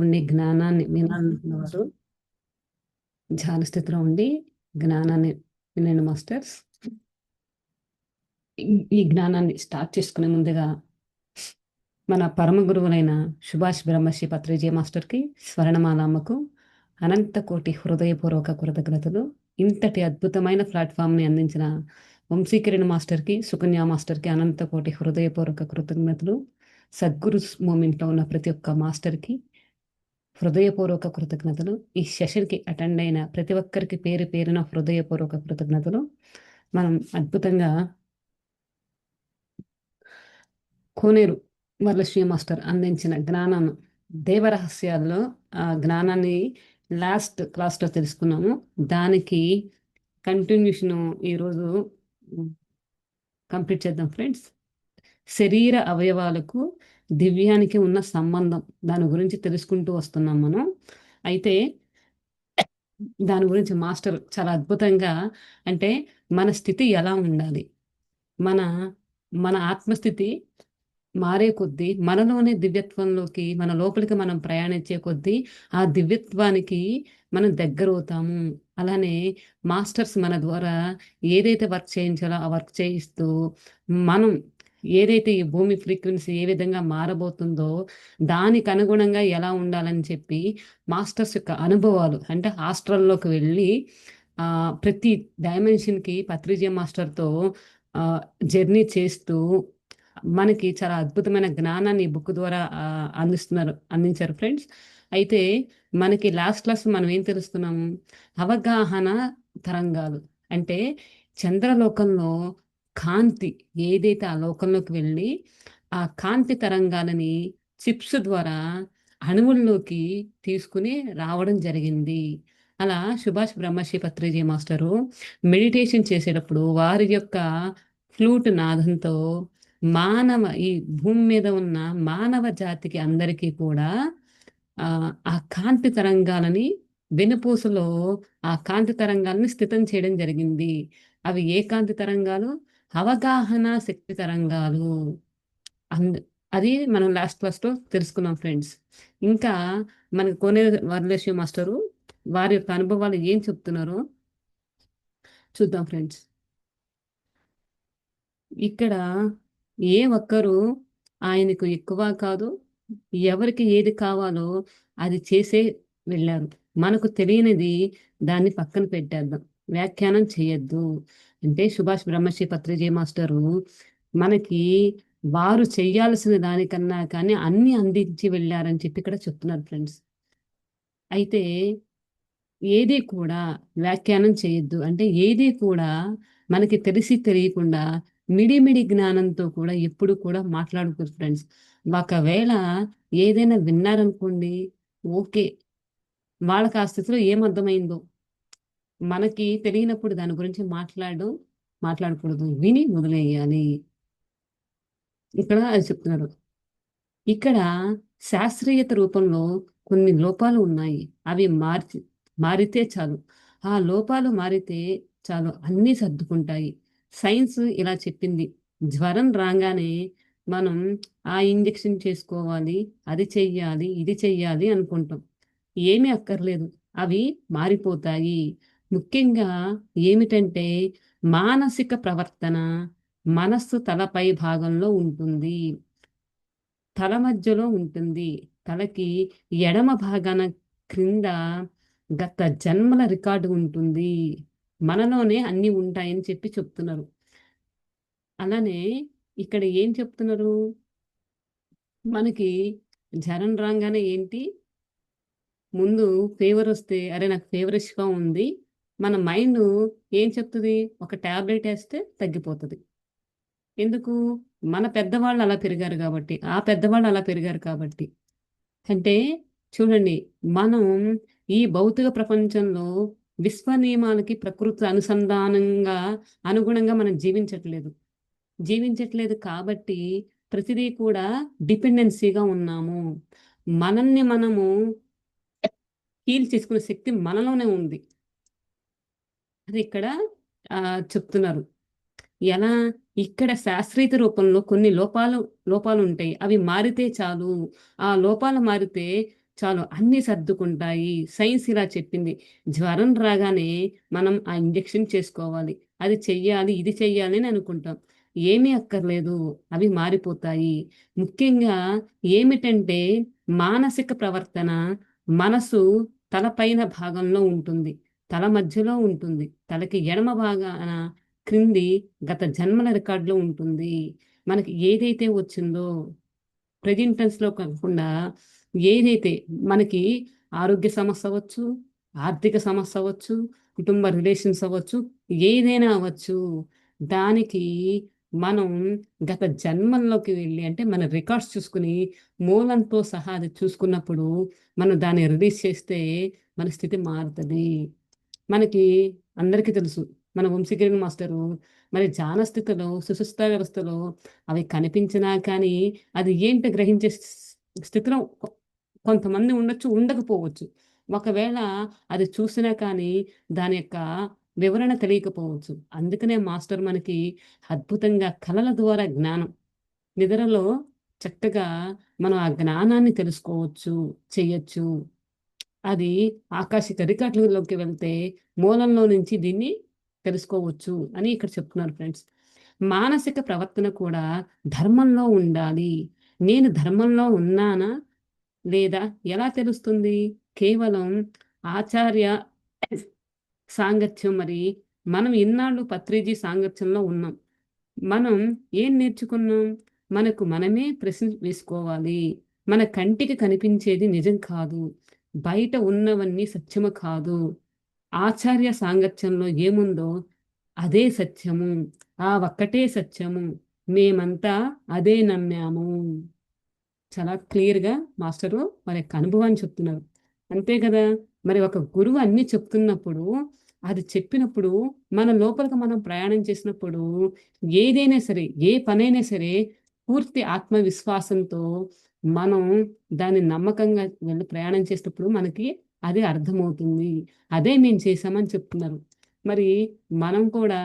ఉండి జ్ఞానాన్ని వినాలనుకున్నవారు ధ్యాన స్థితిలో ఉండి జ్ఞానాన్ని వినండి మాస్టర్స్. ఈ జ్ఞానాన్ని స్టార్ట్ చేసుకునే ముందుగా మన పరమ గురువులైన సుభాష్ బ్రహ్మశ్రీ పత్రిజీ మాస్టర్కి, స్వర్ణమాలమ్మకు అనంత కోటి హృదయపూర్వక కృతజ్ఞతలు. ఇంతటి అద్భుతమైన ప్లాట్ఫామ్ని అందించిన వంశీకిరణ్ మాస్టర్కి, సుకన్య మాస్టర్కి అనంత కోటి హృదయపూర్వక కృతజ్ఞతలు. సద్గురు మూమెంట్లో ఉన్న ప్రతి ఒక్క మాస్టర్కి హృదయపూర్వక కృతజ్ఞతలు. ఈ సెషన్కి అటెండ్ అయిన ప్రతి ఒక్కరికి పేరు పేరున హృదయపూర్వక కృతజ్ఞతలు. మనం అద్భుతంగా కోనేరు వరలక్ష్మి మాస్టర్ అందించిన జ్ఞానం దేవరహస్యాల్లో ఆ జ్ఞానాన్ని లాస్ట్ క్లాస్లో తెలుసుకున్నాము. దానికి కంటిన్యూషన్ ఈరోజు కంప్లీట్ చేద్దాం ఫ్రెండ్స్. శరీర అవయవాలకు దివ్యానికి ఉన్న సంబంధం, దాని గురించి తెలుసుకుంటూ వస్తున్నాం మనం. అయితే దాని గురించి మాస్టర్ చాలా అద్భుతంగా, అంటే మన స్థితి ఎలా ఉండాలి, మన మన ఆత్మస్థితి మారే కొద్దీ మనలోనే దివ్యత్వంలోకి, మన లోపలికి మనం ప్రయాణించే కొద్దీ ఆ దివ్యత్వానికి మనం దగ్గరవుతాము. అలానే మాస్టర్స్ మన ద్వారా ఏదైతే వర్క్ చేయించాలో ఆ వర్క్ చేయిస్తూ మనం ఏదైతే ఈ భూమి ఫ్రీక్వెన్సీ ఏ విధంగా మారబోతుందో దానికి అనుగుణంగా ఎలా ఉండాలని చెప్పి మాస్టర్స్ యొక్క అనుభవాలు, అంటే హాస్టల్లోకి వెళ్ళి ప్రతి డైమెన్షన్కి పత్రిజీ మాస్టర్తో జర్నీ చేస్తూ మనకి చాలా అద్భుతమైన జ్ఞానాన్ని ఈ బుక్ ద్వారా అందించారు ఫ్రెండ్స్. అయితే మనకి లాస్ట్ క్లాస్ మనం ఏం తెలుస్తున్నాము, అవగాహన తరంగాలు అంటే చంద్రలోకంలో కాంతి ఏదైతే ఆ లోకంలోకి వెళ్ళి ఆ కాంతి తరంగాలని చిప్స్ ద్వారా అణువుల్లోకి తీసుకుని రావడం జరిగింది. అలా సుభాష్ బ్రహ్మశ్రీ పత్రిజీ మాస్టరు మెడిటేషన్ చేసేటప్పుడు వారి యొక్క ఫ్లూట్ నాదంతో ఈ భూమి మీద ఉన్న మానవ జాతికి అందరికీ కూడా ఆ కాంతి తరంగాలని వెనుపూసలో ఆ కాంతి తరంగాలని స్థితం చేయడం జరిగింది. అవి ఏ కాంతి తరంగాలు? అవగాహన శక్తి తరంగాలు. అండ్ అది మనం లాస్ట్ క్లాస్లో తెలుసుకున్నాం ఫ్రెండ్స్. ఇంకా మనకి కోనేరు వరలక్ష్మి మాస్టరు వారి యొక్క అనుభవాలు ఏం చెప్తున్నారో చూద్దాం ఫ్రెండ్స్. ఇక్కడ ఏ ఒక్కరు ఆయనకు ఎక్కువ కాదు, ఎవరికి ఏది కావాలో అది చేసే వెళ్ళారు. మనకు తెలియనిది దాన్ని పక్కన పెట్టేద్దాం, వ్యాఖ్యానం చేయొద్దు. అంటే సుభాష్ బ్రహ్మశ్రీ పత్రిజీ మాస్టరు మనకి వారు చెయ్యాల్సిన దానికన్నా కానీ అన్ని అందించి వెళ్ళారని చెప్పి ఇక్కడ చెప్తున్నారు ఫ్రెండ్స్. అయితే ఏది కూడా వ్యాఖ్యానం చేయొద్దు, అంటే ఏది కూడా మనకి తెలిసి తెలియకుండా మిడిమిడి జ్ఞానంతో కూడా ఎప్పుడు కూడా మాట్లాడుకోరు ఫ్రెండ్స్. ఒకవేళ ఏదైనా విన్నారనుకోండి, ఓకే, వాళ్ళకి ఆ స్థితిలో ఏమర్థమైందో మనకి తెలియనప్పుడు దాని గురించి మాట్లాడకూడదు, విని వదిలేయాలి. ఇక్కడ అది చెప్తున్నారు. ఇక్కడ శాస్త్రీయత రూపంలో కొన్ని లోపాలు ఉన్నాయి. అవి మారితే చాలు, ఆ లోపాలు మారితే చాలు, అన్నీ సర్దుకుంటాయి. సైన్స్ ఇలా చెప్పింది. జ్వరం రాగానే మనం ఆ ఇంజెక్షన్ చేసుకోవాలి, అది చెయ్యాలి, ఇది చెయ్యాలి అనుకుంటాం. ఏమీ అక్కర్లేదు, అవి మారిపోతాయి. ముఖ్యంగా ఏమిటంటే మానసిక ప్రవర్తన మనస్సు తలపై భాగంలో ఉంటుంది, తల మధ్యలో ఉంటుంది. తలకి ఎడమ భాగాన క్రింద గత జన్మల రికార్డు ఉంటుంది. మనలోనే అన్ని ఉంటాయని చెప్పి చెప్తున్నారు. అలానే ఇక్కడ ఏం చెప్తున్నారు, మనకి జ్వరం రాగానే ఏంటి, ముందు ఫీవర్ వస్తే అరే నాకు ఫీవరిష్గా ఉంది, మన మైండ్ ఏం చెప్తుంది, ఒక టాబ్లెట్ వేస్తే తగ్గిపోతుంది. ఎందుకు? మన పెద్దవాళ్ళు అలా పెరిగారు కాబట్టి, ఆ పెద్దవాళ్ళు అలా పెరిగారు కాబట్టి. అంటే చూడండి, మనం ఈ భౌతిక ప్రపంచంలో విశ్వ నియమాలకి ప్రకృతి అనుగుణంగా మనం జీవించట్లేదు కాబట్టి ప్రతిదీ కూడా డిపెండెన్సీగా ఉన్నాము. మనల్ని మనము హీల్ చేసుకునే శక్తి మనలోనే ఉంది. అది ఇక్కడ చెప్తున్నారు. ఎలా? ఇక్కడ శాస్త్రీయ రూపంలో కొన్ని లోపాలు ఉంటాయి, అవి మారితే చాలు. ఆ లోపాలు మారితే చాలు అన్నీ సర్దుకుంటాయి. సైన్స్ ఇలా చెప్పింది. జ్వరం రాగానే మనం ఆ ఇంజెక్షన్ చేసుకోవాలి. అది చెయ్యాలి, ఇది చెయ్యాలి అని అనుకుంటాం. ఏమీ అక్కర్లేదు. అవి మారిపోతాయి. ముఖ్యంగా ఏమిటంటే మానసిక ప్రవర్తన మనసు తల పైన భాగంలో ఉంటుంది. తల మధ్యలో ఉంటుంది. తలకి ఎడమ భాగాన క్రింది గత జన్మల రికార్డులో ఉంటుంది. మనకి ఏదైతే వచ్చిందో ప్రెజెంట్ టెన్స్‌లో కాకుండా ఏదైతే మనకి ఆరోగ్య సమస్య అవ్వచ్చు, ఆర్థిక సమస్య అవ్వచ్చు, కుటుంబ రిలేషన్స్ అవ్వచ్చు, ఏదైనా అవ్వచ్చు. దానికి మనం గత జన్మల్లోకి వెళ్ళి అంటే మన రికార్డ్స్ చూసుకొని మూలంతో సహా అది చూసుకున్నప్పుడు మనం దాన్ని రిలీజ్ చేస్తే మన స్థితి మారుతది. మనకి అందరికీ తెలుసు. మన వంశీకిరణ్ మాస్టరు మరి ధ్యాన స్థితిలో, సుషుప్త వ్యవస్థలో అవి కనిపించినా కానీ అది ఏంటో గ్రహించే స్థితిలో కొంతమంది ఉండొచ్చు, ఉండకపోవచ్చు. ఒకవేళ అది చూసినా కానీ దాని యొక్క వివరణ తెలియకపోవచ్చు. అందుకనే మాస్టర్ మనకి అద్భుతంగా కళల ద్వారా జ్ఞానం నిద్రలో చక్కగా మనం ఆ జ్ఞానాన్ని తెలుసుకోవచ్చు, చెయ్యొచ్చు. అది ఆకాశిక రికార్డులలోకి వెళ్తే మూలంలో నుంచి దీన్ని తెలుసుకోవచ్చు అని ఇక్కడ చెప్తున్నారు ఫ్రెండ్స్. మానసిక ప్రవర్తన కూడా ధర్మంలో ఉండాలి. నేను ధర్మంలో ఉన్నానా? లేదా ఎలా తెలుస్తుంది? కేవలం ఆచార్య సాంగత్యం మరి మనం ఇన్నాళ్ళు పత్రిజీ సాంగత్యంలో ఉన్నాం. మనం ఏం నేర్చుకున్నాం? మనకు మనమే ప్రశ్న వేసుకోవాలి. మన కంటికి కనిపించేది నిజం కాదు. బయట ఉన్నవన్నీ సత్యము కాదు. ఆచార్య సాంగత్యంలో ఏముందో అదే సత్యము. ఆ ఒక్కటే సత్యము. మేమంతా అదే నమ్మాము. చాలా క్లియర్‌గా మాస్టరు వారి యొక్క అనుభవాన్ని చెప్తున్నారు. అంతే కదా! మరి ఒక గురువు అన్నీ చెప్తున్నప్పుడు, అది చెప్పినప్పుడు మన లోపలికి మనం ప్రయాణం చేసినప్పుడు ఏదైనా సరే, ఏ పనైనా సరే పూర్తి ఆత్మవిశ్వాసంతో మనం దాన్ని నమ్మకంగా వెళ్లి ప్రయాణం చేసేటప్పుడు మనకి అది అర్థమవుతుంది. అదే మేము చేశామని చెప్తున్నారు. మరి మనం కూడా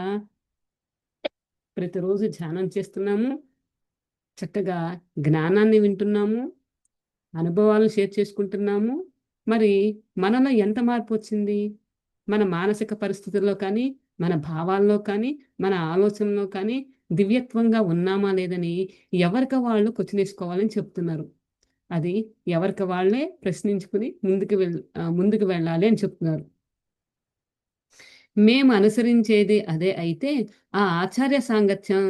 ప్రతిరోజు ధ్యానం చేస్తున్నాము. చక్కగా జ్ఞానాన్ని వింటున్నాము. అనుభవాలను షేర్ చేసుకుంటున్నాము. మరి మనలో ఎంత మార్పొచ్చింది? మన మానసిక పరిస్థితుల్లో కానీ, మన భావాల్లో కానీ, మన ఆలోచనలో కానీ దివ్యత్వంగా ఉన్నామా లేదని ఎవరికి వాళ్ళు క్వెషనేసుకోవాలని చెప్తున్నారు. అది ఎవరికి వాళ్ళే ప్రశ్నించుకుని ముందుకు వెళ్ళాలి అని చెప్తున్నారు. మేము అనుసరించేది అదే అయితే, ఆ ఆచార్య సాంగత్యం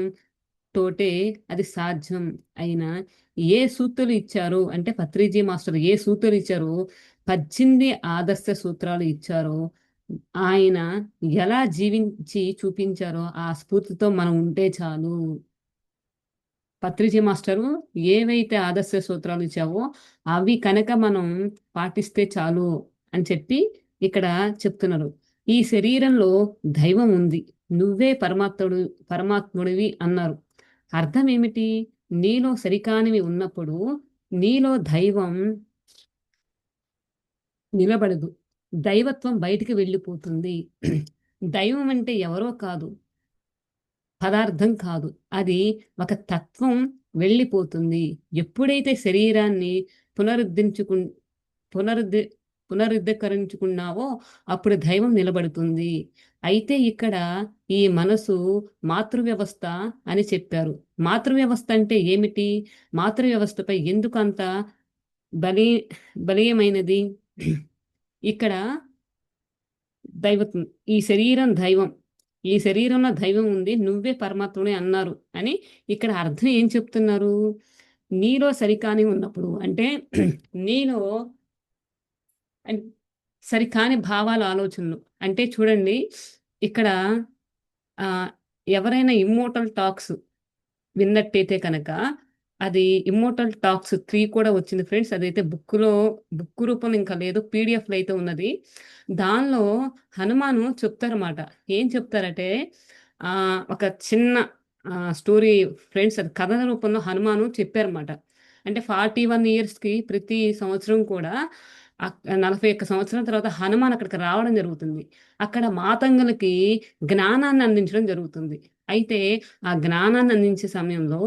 తోటే అది సాధ్యం. అయినా ఏ సూక్తులు ఇచ్చారో అంటే పత్రిజీ మాస్టర్ ఏ సూక్తులు ఇచ్చారో 18 ఆదర్శ సూత్రాలు ఇచ్చారో, ఆయన ఎలా జీవించి చూపించారో ఆ స్ఫూర్తితో మనం ఉంటే చాలు. పత్రిజీ మాస్టరు ఏవైతే ఆదర్శ సూత్రాలు ఇచ్చావో అవి కనుక మనం పాటిస్తే చాలు అని చెప్పి ఇక్కడ చెప్తున్నారు. ఈ శరీరంలో దైవం ఉంది. నువ్వే పరమాత్ముడివి అన్నారు. అర్థం ఏమిటి? నీలో సరికానివి ఉన్నప్పుడు నీలో దైవం నిలబడదు. దైవత్వం బయటికి వెళ్ళిపోతుంది. దైవం అంటే ఎవరో కాదు. పదార్థం కాదు. అది ఒక తత్వం వెళ్ళిపోతుంది. ఎప్పుడైతే శరీరాన్ని పునరుద్ధరించుకున్ పునరుద్ధి పునరుద్ధరించుకున్నావో అప్పుడు దైవం నిలబడుతుంది. అయితే ఇక్కడ ఈ మనసు మాతృవ్యవస్థ అని చెప్పారు. మాతృవ్యవస్థ అంటే ఏమిటి? మాతృవ్యవస్థపై ఎందుకంత బలి బలీయమైనది? ఇక్కడ దైవత్వం. ఈ శరీరం దైవం. ఈ శరీరంలో దైవం ఉంది. నువ్వే పరమాత్ముడే అన్నారు అని ఇక్కడ అర్థం ఏం చెప్తున్నారు? నీలో సరికాని ఉన్నప్పుడు అంటే నీలో అన్ సరికాని భావాలు, ఆలోచనలు. అంటే చూడండి ఇక్కడ ఆహ్, ఎవరైనా ఇమ్మోర్టల్ టాక్స్ విన్నట్టయితే కనక, అది 'ఇమ్మోర్టల్ టాక్స్ 3' కూడా వచ్చింది ఫ్రెండ్స్. అదైతే బుక్ రూపంలో ఇంకా లేదు. పీడీఎఫ్‌లో అయితే ఉన్నది. దానిలో హనుమాను చెప్తారన్నమాట. ఏం చెప్తారంటే ఒక చిన్న స్టోరీ ఫ్రెండ్స్ అది కథల రూపంలో హనుమాను చెప్పారన్నమాట. అంటే 41 ఇయర్స్‌కి ప్రతి సంవత్సరం కూడా 41 సంవత్సరాల తర్వాత హనుమాన్ అక్కడికి రావడం జరుగుతుంది. అక్కడ మాతంగులకి జ్ఞానాన్ని అందించడం జరుగుతుంది. అయితే ఆ జ్ఞానాన్ని అందించే సమయంలో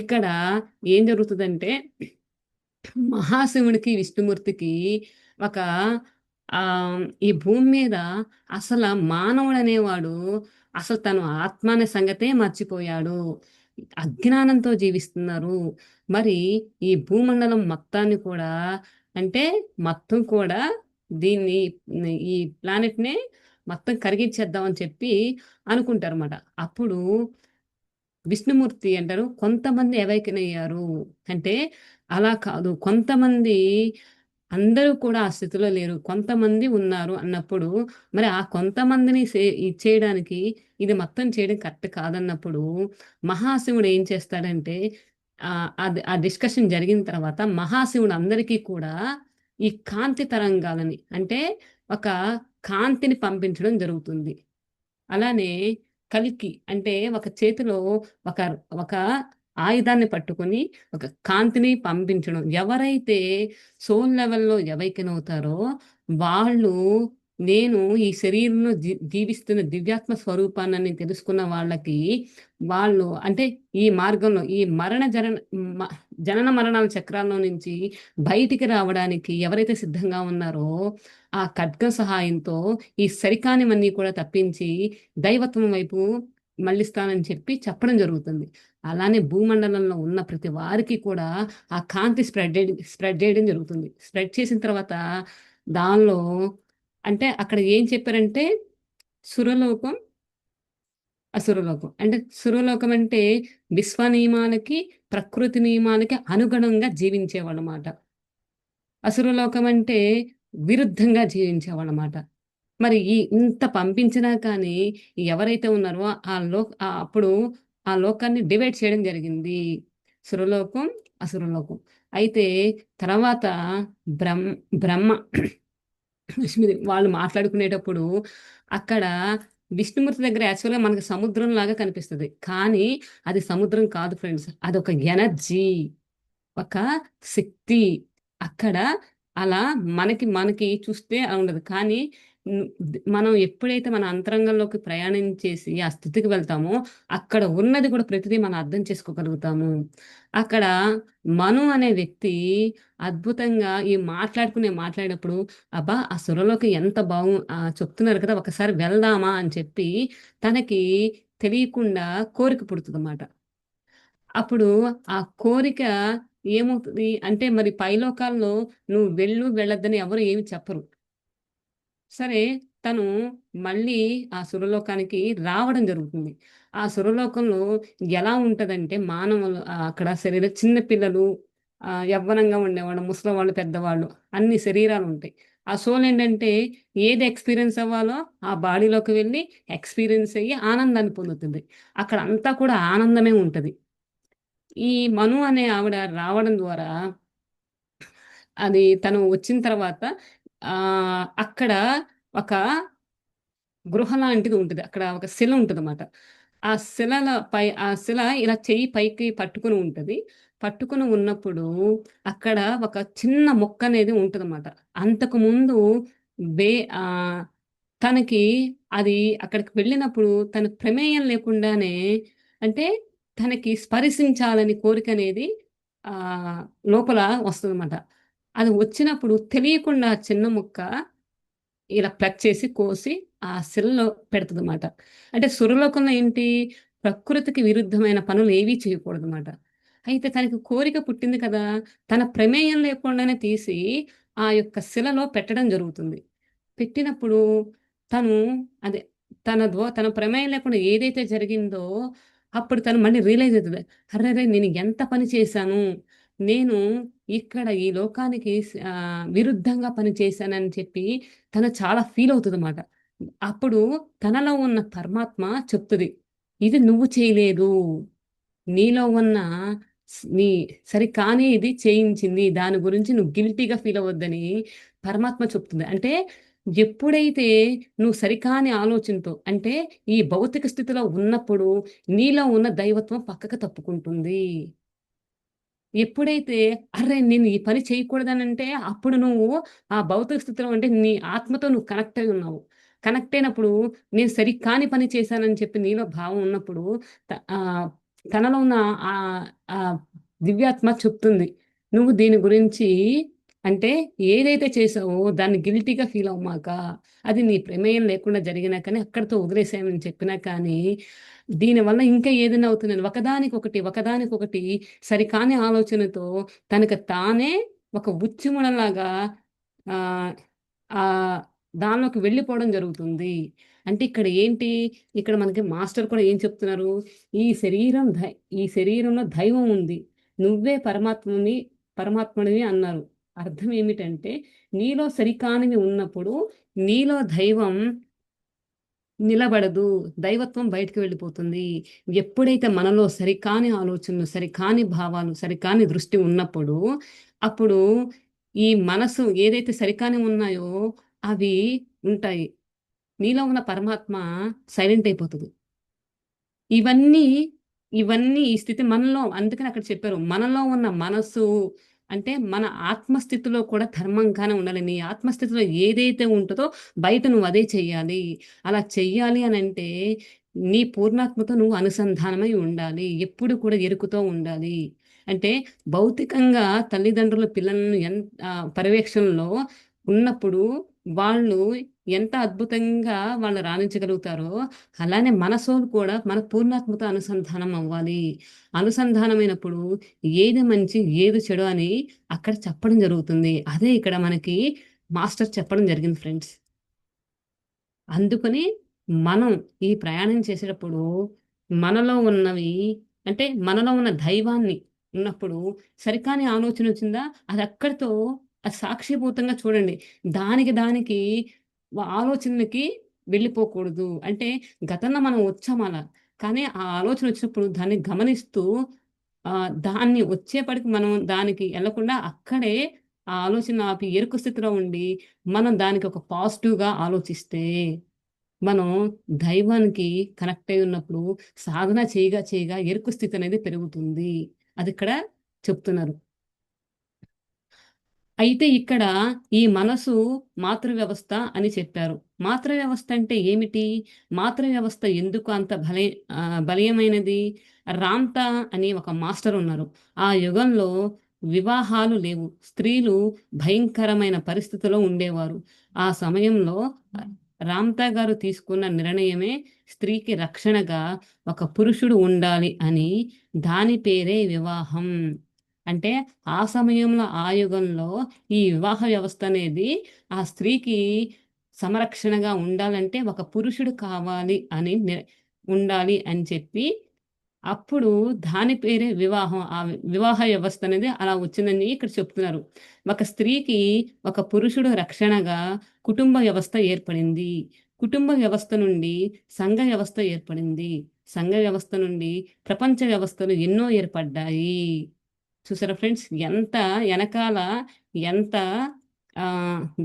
ఇక్కడ ఏం జరుగుతదంటే మహాశివుడికి, విష్ణుమూర్తికి ఒక ఈ భూమి మీద అసల మానవుడనేవాడు అసలు తను ఆత్మ అనే సంగతే మర్చిపోయాడు. అజ్ఞానంతో జీవిస్తున్నారు. మరి ఈ భూమండలం మొత్తాన్ని కూడా అంటే మొత్తం కూడా దీన్ని ఈ ప్లానెట్‌నే మొత్తం కరిగించేద్దాం అని చెప్పి అనుకుంటారన్నమాట. అప్పుడు విష్ణుమూర్తి అంటారు కొంతమంది అవేకెన్ అయ్యారు. అంటే అలా కాదు. కొంతమంది అందరూ కూడా ఆ స్థితిలో లేరు. కొంతమంది ఉన్నారు అన్నప్పుడు, మరి ఆ కొంతమందిని ఇచ్చేయడానికి ఇది మొత్తం చేయడం కరెక్ట్ కాదన్నప్పుడు, మహాశివుడు ఏం చేస్తాడంటే అది ఆ డిస్కషన్ జరిగిన తర్వాత మహాశివుడు అందరికీ కూడా ఈ కాంతి తరంగాలని అంటే ఒక కాంతిని పంపించడం జరుగుతుంది. అలానే కల్కి అంటే ఒక చేతిలో ఒక ఒక ఆయుధాన్ని పట్టుకొని ఒక కాంతిని పంపించడం. ఎవరైతే సోల్ లెవెల్‌లో అవేకెన్ అవుతారో వాళ్ళు నేను ఈ శరీరంలో జీవిస్తున్న దివ్యాత్మ స్వరూపాన్నని తెలుసుకున్న వాళ్ళకి వాళ్ళు అంటే ఈ మార్గంలో ఈ మ జనన మరణాల చక్రాల్లో నుంచి బయటికి రావడానికి ఎవరైతే సిద్ధంగా ఉన్నారో ఆ ఖడ్గం సహాయంతో ఈ సరికానివన్నీ కూడా తప్పించి దైవత్వం వైపు మళ్ళిస్తానని చెప్పి చెప్పడం జరుగుతుంది. అలానే భూమండలంలో ఉన్న ప్రతి వారికి కూడా ఆ కాంతి స్ప్రెడ్ చేయడం జరుగుతుంది. స్ప్రెడ్ చేసిన తర్వాత దానిలో అంటే అక్కడ ఏం చెప్పారంటే సురలోకం, అసురలోకం. అంటే సురలోకం అంటే విశ్వ నియమాలకి, ప్రకృతి నియమాలకి అనుగుణంగా జీవించేవాళ్ళమాట. అసురలోకం అంటే విరుద్ధంగా జీవించేవాళ్ళమాట. మరి ఇంత పంపించినా కానీ ఎవరైతే ఉన్నారో అప్పుడు ఆ లోకాన్ని డివైడ్ చేయడం జరిగింది. సురలోకం, అసురలోకం. అయితే తర్వాత బ్రహ్మ బ్రహ్మ లక్ష్మీదేవి వాళ్ళు మాట్లాడుకునేటప్పుడు అక్కడ విష్ణుమూర్తి దగ్గర యాక్చువల్‌గా మనకు సముద్రంలాగా కనిపిస్తది. కానీ అది సముద్రం కాదు ఫ్రెండ్స్. అదొక ఎనర్జీ. ఒక శక్తి. అక్కడ అలా మనకి చూస్తే అలా ఉండదు. కానీ మనం ఎప్పుడైతే మన అంతరంగంలోకి ప్రయాణం చేసి ఆ స్థితికి వెళ్తామో, అక్కడ ఉన్నది కూడా ప్రతిదీ మనం అర్థం చేసుకోగలుగుతాము. అక్కడ మను అనే వ్యక్తి అద్భుతంగా మాట్లాడినప్పుడు, అబ్బా! ఆ సురలోకి ఎంత చెప్తున్నారు కదా! ఒకసారి వెళ్దామా అని చెప్పి తనకి తెలియకుండా కోరిక పుడుతదన్నమాట. అప్పుడు ఆ కోరిక ఏమవుతది అంటే మరి పైలోకాల్లో నువ్వు వెళ్ళొద్దని ఎవరు ఏమి చెప్పరు. సరే తను మళ్ళీ ఆ సురలోకానికి రావడం జరుగుతుంది. ఆ సురలోకంలో ఎలా ఉంటదంటే మానవులు అక్కడ చిన్న పిల్లలు యవ్వనంగా ఉండేవాళ్ళు, ముసలివాళ్ళు, పెద్దవాళ్ళు అన్ని శరీరాలుంటాయి. ఆ సోల్ ఏంటంటే ఏది ఎక్స్‌పీరియన్స్ అవ్వాలో ఆ బాడీలోకి వెళ్లి ఎక్స్‌పీరియన్స్ అయ్యి ఆనందాన్ని పొందుతుంది. అక్కడ అంతా కూడా ఆనందమే ఉంటది. ఈ మను అనే ఆవిడ రావడం ద్వారా అది తను వచ్చిన తర్వాత అక్కడ ఒక గృహ లాంటిది ఉంటది. అక్కడ ఒక శిల ఉంటదన్నమాట. ఆ శిల ఇలా చెయ్యి పైకి పట్టుకొని ఉంటది. పట్టుకొని ఉన్నప్పుడు అక్కడ ఒక చిన్న మొక్కనేది ఉంటదన్నమాట. అంతకుముందు బే ఆహ్, తనకి అది అక్కడికి వెళ్ళినప్పుడు తన ప్రమేయం లేకుండానే అంటే తనకి స్పర్శించాలని కోరికనేది ఆహ్, లోపల వస్తదన్నమాట. అది వచ్చినప్పుడు తెలియకుండా ఆ చిన్న ముక్క ఇలా ప్లగ్ చేసి, కోసి ఆ శిలలో పెడతదమాట. అంటే సురలోకంలో ఏంటి, ప్రకృతికి విరుద్ధమైన పనులేవి చేయకూడదమాట. అయితే తనకి కోరిక పుట్టింది కదా! తన ప్రమేయం లేకుండానే తీసి ఆ యొక్క శిలలో పెట్టడం జరుగుతుంది. పెట్టినప్పుడు తను అదే తన ప్రమేయం లేకుండా ఏదైతే జరిగిందో, అప్పుడు తను మళ్ళీ రియలైజ్ అయితది. అరెరే! నేను ఎంత పని చేశాను. నేను ఇక్కడ ఈ లోకానికి విరుద్ధంగా పని చేశానని చెప్పి తను చాలా ఫీల్ అవుతదన్నమాట. అప్పుడు తనలో ఉన్న పరమాత్మ చెప్తది. ఇది నువ్వు చేయలేదు. నీలో ఉన్న నీ సరి కానీ ఇది చేయించింది. దాని గురించి నువ్వు గిల్టీ‌గా ఫీల్ అవ్వద్దని పరమాత్మ చెప్తుంది. అంటే ఎప్పుడైతే నువ్వు సరికాని ఆలోచనతో అంటే ఈ భౌతిక స్థితిలో ఉన్నప్పుడు నీలో ఉన్న దైవత్వం పక్కకు తప్పుకుంటుంది. ఎప్పుడైతే అర్రె! నేను ఈ పని చేయకూడదనంటే అప్పుడు నువ్వు ఆ భౌతిక స్థితిలో అంటే నీ ఆత్మతో నువ్వు కనెక్ట్ అయి ఉన్నావు. కనెక్ట్ అయినప్పుడు నేను సరికాని పని చేశానని చెప్పి నీలో భావం ఉన్నప్పుడు త ఆహ్, తనలో ఉన్న ఆహ్, ఆహ్, దివ్యాత్మ చెప్తుంది. నువ్వు దీని గురించి అంటే ఏదైతే చేసావో దాన్ని గిల్టీగా ఫీల్ అవ్వమాక. అది నీ ప్రమేయం లేకుండా జరిగినా కానీ అక్కడితో వదిలేసామని చెప్పినా కానీ దీనివల్ల ఇంకా ఏదైనా అవుతుందని ఒకదానికొకటి ఒకదానికొకటి సరికాని ఆలోచనతో తనకు తానే ఒక ఉచ్చుముడలాగా ఆ ఆ దానిలోకి వెళ్ళిపోవడం జరుగుతుంది. అంటే ఇక్కడ ఏంటి, ఇక్కడ మనకి మాస్టర్ కూడా ఏం చెప్తున్నారు, ఈ శరీరం ఈ శరీరంలో దైవం ఉంది, నువ్వే పరమాత్ముడివి అన్నారు. అర్థం ఏమిటంటే నీలో సరికానివి ఉన్నప్పుడు నీలో దైవం నిలబడదు, దైవత్వం బయటికి వెళ్ళిపోతుంది. ఎప్పుడైతే మనలో సరికాని ఆలోచనలు, సరికాని భావాలు, సరికాని దృష్టి ఉన్నప్పుడు అప్పుడు ఈ మనసు ఏదైతే సరికాని ఉన్నాయో అవి ఉంటాయి. నీలో ఉన్న పరమాత్మ సైలెంట్ అయిపోతుంది. ఇవన్నీ ఇవన్నీ ఈ స్థితి మనలో, అందుకని అక్కడ చెప్పారు మనలో ఉన్న మనసు అంటే మన ఆత్మస్థితిలో కూడా ధర్మంగానే ఉండాలి. నీ ఆత్మస్థితిలో ఏదైతే ఉంటుందో బయట నువ్వు అదే చెయ్యాలి. అలా చెయ్యాలి అని అంటే నీ పూర్ణాత్మతో నువ్వు అనుసంధానమై ఉండాలి. ఎప్పుడు కూడా ఎరుకుతో ఉండాలి. అంటే భౌతికంగా తల్లిదండ్రులు పిల్లలను పర్యవేక్షణలో ఉన్నప్పుడు వాళ్ళు ఎంత అద్భుతంగా వాళ్ళు రాణించగలుగుతారో అలానే మన సోల్ కూడా మన పూర్ణాత్మతో అనుసంధానం అవ్వాలి. అనుసంధానమైనప్పుడు ఏది మంచి, ఏది చెడు అని అక్కడ చెప్పడం జరుగుతుంది. అదే ఇక్కడ మనకి మాస్టర్ చెప్పడం జరిగింది ఫ్రెండ్స్. అందుకని మనం ఈ ప్రయాణం చేసేటప్పుడు మనలో ఉన్నవి అంటే మనలో ఉన్న దైవాన్ని ఉన్నప్పుడు సరికాని ఆలోచన వచ్చిందా అది అక్కడితో అది సాక్షిభూతంగా చూడండి. దానికి ఆలోచనలకి వెళ్ళిపోకూడదు. అంటే గతంలో మనం వచ్చాం అలా. కానీ ఆ ఆలోచన వచ్చినప్పుడు దాన్ని గమనిస్తూ దాన్ని వచ్చేప్పటికి మనం దానికి ఎళ్ళకుండా అక్కడే ఆ ఆలోచన ఆపి ఎరుకు స్థితిలో ఉండి మనం దానికి ఒక పాజిటివ్‌గా ఆలోచిస్తే మనం దైవానికి కనెక్ట్ అయి ఉన్నప్పుడు సాధన చేయగా ఎరుకు స్థితి అనేది పెరుగుతుంది. అదిక్కడ చెప్తున్నారు. అయితే ఇక్కడ ఈ మనసు మాతృ వ్యవస్థ అని చెప్పారు. మాతృ వ్యవస్థ అంటే ఏమిటి? మాతృ వ్యవస్థ ఎందుకు అంత బలీయమైనది? రామ్తా అని ఒక మాస్టర్ ఉన్నారు. ఆ యుగంలో వివాహాలు లేవు. స్త్రీలు భయంకరమైన పరిస్థితిలో ఉండేవారు. ఆ సమయంలో రామ్తా గారు తీసుకున్న నిర్ణయమే స్త్రీకి రక్షణగా ఒక పురుషుడు ఉండాలి అని, దాని పేరే వివాహం. అంటే ఆ సమయంలో, ఆ యుగంలో ఈ వివాహ వ్యవస్థ అనేది ఆ స్త్రీకి సంరక్షణగా ఉండాలంటే ఒక పురుషుడు కావాలి అని ఉండాలి అని చెప్పి అప్పుడు దాని పేరే వివాహం. ఆ వివాహ వ్యవస్థ అనేది అలా వచ్చిందని ఇక్కడ చెప్తున్నారు. ఒక స్త్రీకి ఒక పురుషుడు రక్షణగా కుటుంబ వ్యవస్థ ఏర్పడింది. కుటుంబ వ్యవస్థ నుండి సంఘ వ్యవస్థ ఏర్పడింది. సంఘ వ్యవస్థ నుండి ప్రపంచ వ్యవస్థలు ఎన్నో ఏర్పడ్డాయి. చూసారా ఫ్రెండ్స్? ఎంత ఎనకాల ఎంత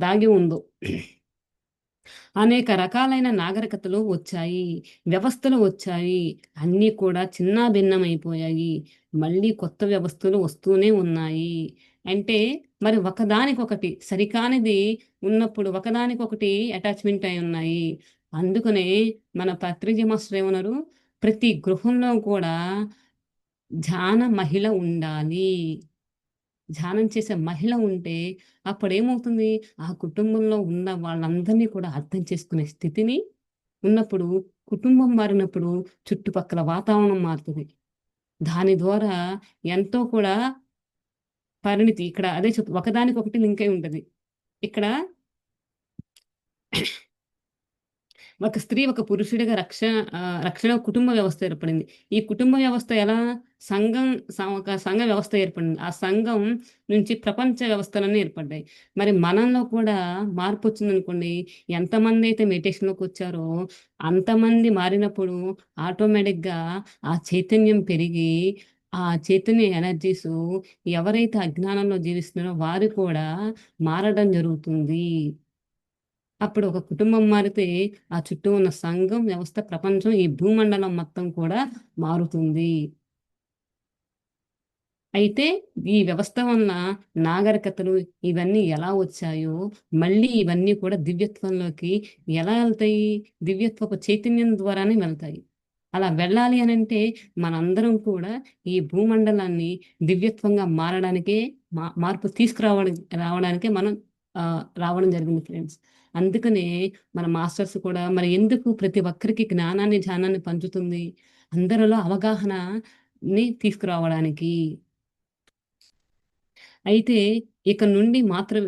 దాగి ఉందో. అనేక రకాలైన నాగరికతలు వచ్చాయి. వ్యవస్థలు వచ్చాయి. అన్నీ కూడా చిన్నాభిన్నమైపోయాయి. మళ్ళీ కొత్త వ్యవస్థలు వస్తూనే ఉన్నాయి. అంటే మరి ఒకదానికొకటి సరికానిది ఉన్నప్పుడు ఒకదానికొకటి అటాచ్‌మెంట్ అయి ఉన్నాయి. అందుకనే మన పత్రిజీ మాస్టర్ ఏమన్నారు? ప్రతి గృహంలో కూడా ధ్యాన మహిళ ఉండాలి. ధ్యానం చేసే మహిళ ఉంటే అప్పుడేమవుతుంది? ఆ కుటుంబంలో ఉన్న వాళ్ళందరినీ కూడా అర్థం చేసుకునే స్థితిని ఉన్నప్పుడు, కుటుంబం మారినప్పుడు చుట్టుపక్కల వాతావరణం మారుతది. దాని ద్వారా ఎంతో కూడా పరిణితి ఇక్కడ అదే ఒకదానికొకటి లింక్ అయి ఉంటది. ఇక్కడ ఒక స్త్రీ ఒక పురుషుడిగా రక్షణ కుటుంబ వ్యవస్థ ఏర్పడింది. ఈ కుటుంబ వ్యవస్థ ఎలా సంఘం ఒక సంఘ వ్యవస్థ ఏర్పడింది. ఆ సంఘం నుంచి ప్రపంచ వ్యవస్థలన్నీ ఏర్పడ్డాయి. మరి మనలో కూడా మార్పొచ్చిందనుకోండి, ఎంతమందైతే మెడిటేషన్‌లోకొచ్చారో అంతమంది మారినప్పుడు ఆటోమేటిక్‌గా ఆ చైతన్యం పెరిగి, ఆ చైతన్య ఎనర్జీసు ఎవరైతే అజ్ఞానంలో జీవిస్తున్నారో వారు కూడా మారడం జరుగుతుంది. అప్పుడు ఒక కుటుంబం మారితే, ఆ చుట్టూ ఉన్న సంఘం, వ్యవస్థ, ప్రపంచం, ఈ భూమండలం మొత్తం కూడా మారుతుంది. అయితే ఈ వ్యవస్థ వలన నాగరికతలు ఇవన్నీ ఎలా వచ్చాయో, మళ్ళీ ఇవన్నీ కూడా దివ్యత్వంలోకి ఎలా ఎళ్తాయి? దివ్యత్వపు చైతన్యం ద్వారానే వెళ్తాయి. అలా వెళ్ళాలి అనంటే మనందరం కూడా ఈ భూమండలాన్ని దివ్యత్వంగా మారడానికే మార్పు రావడానికే మనం రావడం జరిగింది ఫ్రెండ్స్. అందుకనే మన మాస్టర్స్ కూడా మరి ఎందుకు ప్రతి ఒక్కరికి జ్ఞానాన్ని పంచుతుంది? అందరిలో అవగాహనని తీసుకురావడానికి. అయితే ఇక నుండి మాతృ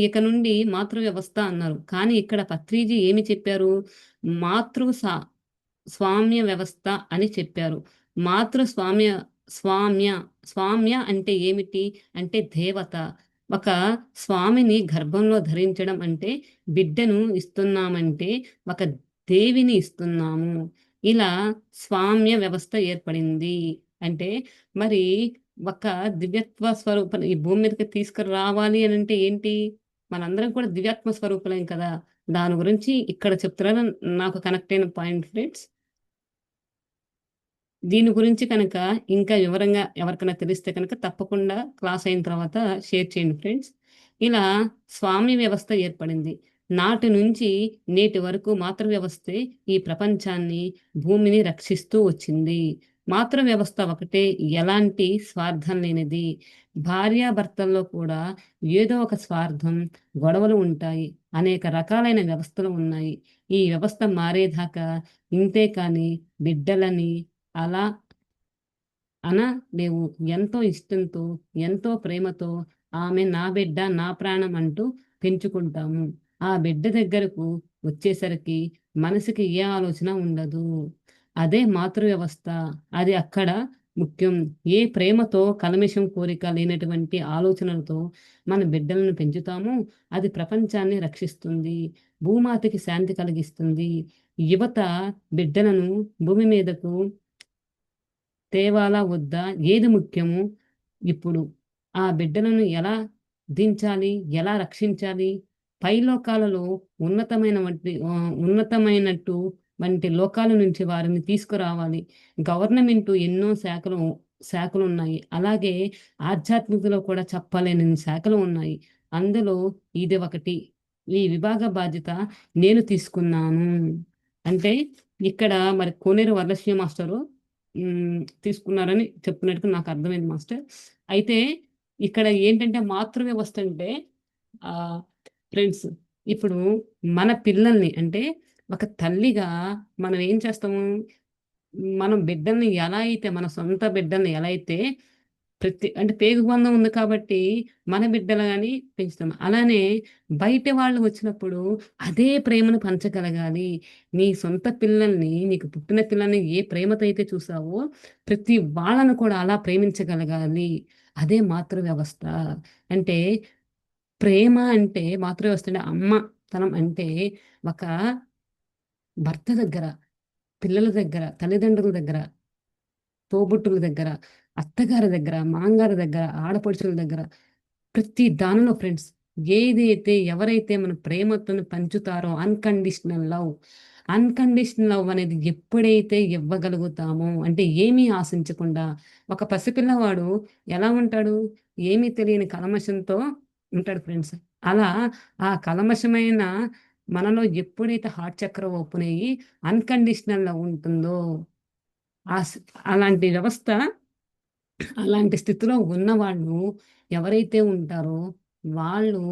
ఇక నుండి మాతృ వ్యవస్థ అన్నారు. కానీ ఇక్కడ పత్రిజీ ఏమి చెప్పారు? మాతృ సా స్వామ్య వ్యవస్థ అని చెప్పారు. మాతృ స్వామ్య స్వామ్య స్వామ్య అంటే ఏమిటి? అంటే దేవత. ఒక స్వామిని గర్భంలో ధరించడం అంటే బిడ్డను ఇస్తున్నామంటే ఒక దేవిని ఇస్తున్నాము. ఇలా స్వామ్య వ్యవస్థ ఏర్పడింది. అంటే మరి ఒక దివ్యత్వ స్వరూపం ఈ భూమి మీదకి తీసుకురావాలి అని అంటే ఏంటి? మనందరం కూడా దివ్యాత్మ స్వరూపులేం కదా! దాని గురించి ఇక్కడ చెప్తున్నారు. నాకు కనెక్ట్ అయిన పాయింట్ ఫ్రెండ్స్. దీని గురించి కనుక ఇంకా వివరంగా ఎవరికైనా తెలిస్తే కనుక తప్పకుండా క్లాస్ అయిన తర్వాత షేర్ చేయండి ఫ్రెండ్స్. ఇలా స్వామ్య వ్యవస్థ ఏర్పడింది. నాటి నుంచి నేటి వరకు మాతృ వ్యవస్థే ఈ ప్రపంచాన్ని, భూమిని రక్షిస్తూ వచ్చింది. మాతృ వ్యవస్థ ఒకటే ఎలాంటి స్వార్థం లేనిది. భార్యాభర్తల్లో కూడా ఏదో ఒక స్వార్థం, గొడవలు ఉంటాయి. అనేక రకాలైన వ్యవస్థలు ఉన్నాయి. ఈ వ్యవస్థ మారేదాకా ఇంతే కానీ బిడ్డలని అలా అనలేవు. ఎంతో ఇష్టంతో, ఎంతో ప్రేమతో ఆమె నా బిడ్డ, నా ప్రాణం అంటూ పెంచుకుంటాము. ఆ బిడ్డ దగ్గరకు వచ్చేసరికి మనసుకి ఏ ఆలోచన ఉండదు. అదే మాతృ వ్యవస్థ. అది అక్కడ ముఖ్యం. ఏ ప్రేమతో, కల్మషం, కోరిక లేనటువంటి ఆలోచనలతో మన బిడ్డలను పెంచుతామో అది ప్రపంచాన్ని రక్షిస్తుంది. భూమాతకి శాంతి కలిగిస్తుంది. యువత బిడ్డలను భూమి మీదకు తేవాలా వద్దా? ఏది ముఖ్యము? ఇప్పుడు ఆ బిడ్డలను ఎలా దించాలి? ఎలా రక్షించాలి? పైలోకాలలో ఉన్నతమైనట్టు వంటి లోకాల నుంచి వారిని తీసుకురావాలి. గవర్నమెంటు ఎన్నో శాఖలున్నాయి. అలాగే ఆధ్యాత్మికలో కూడా చెప్పలేనన్ని శాఖలు ఉన్నాయి. అందులో ఇది ఒకటి. ఈ విభాగ బాధ్యత నేను తీసుకున్నాను. అంటే ఇక్కడ మరి కోనేరు వరలక్ష్మి మాస్టరు తీసుకున్నారని చెప్తున్నట్టుగా నాకు అర్థమైంది మాస్టర్. అయితే ఇక్కడ ఏంటంటే మాతృ వ్యవస్థ అంటే ఫ్రెండ్స్ ఇప్పుడు మన పిల్లల్ని అంటే ఒక తల్లిగా మనం ఏం చేస్తాము? మనం బిడ్డల్ని ఎలా అయితే మన సొంత బిడ్డల్ని ఎలా అయితే అంటే పేగు బంధం ఉంది కాబట్టి మన బిడ్డలుగాని పెంచుతాం. అలానే బయట వాళ్ళు వచ్చినప్పుడు అదే ప్రేమను పంచగలగాలి. నీ సొంత పిల్లల్ని, నీకు పుట్టిన పిల్లల్ని ఏ ప్రేమతో అయితే చూసావో, ప్రతి వాళ్ళను కూడా అలా ప్రేమించగలగాలి. అదే మాతృ వ్యవస్థ. అంటే ప్రేమ అంటే మాతృ వ్యవస్థ అంటే అమ్మతనం అంటే ఒక భర్త దగ్గర, పిల్లల దగ్గర, తల్లిదండ్రుల దగ్గర, తోబుట్టుల దగ్గర, అత్తగారి దగ్గర, మామగారి దగ్గర, ఆడపడుచుల దగ్గర ప్రతి దానిలో ఫ్రెండ్స్ ఏదైతే ఎవరైతే మన ప్రేమతో పంచుతారో అన్‌కండిషనల్ లవ్. అన్‌కండిషనల్ లవ్ అనేది ఎప్పుడైతే ఇవ్వగలుగుతామో అంటే ఏమీ ఆశించకుండా ఒక పసిపిల్లవాడు ఎలా ఉంటాడు? ఏమీ తెలియని కల్మషంతో ఉంటాడు ఫ్రెండ్స్. అలా ఆ కల్మషమైన మనలో ఎప్పుడైతే హార్ట్ చక్ర ఓపెన్ అయ్యి అన్‌కండిషనల్ లవ్ ఉంటుందో ఆ స్ అలాంటి వ్యవస్థ అలాంటి స్థితిలో ఉన్నవాళ్ళు ఎవరైతే ఉంటారో వాళ్ళు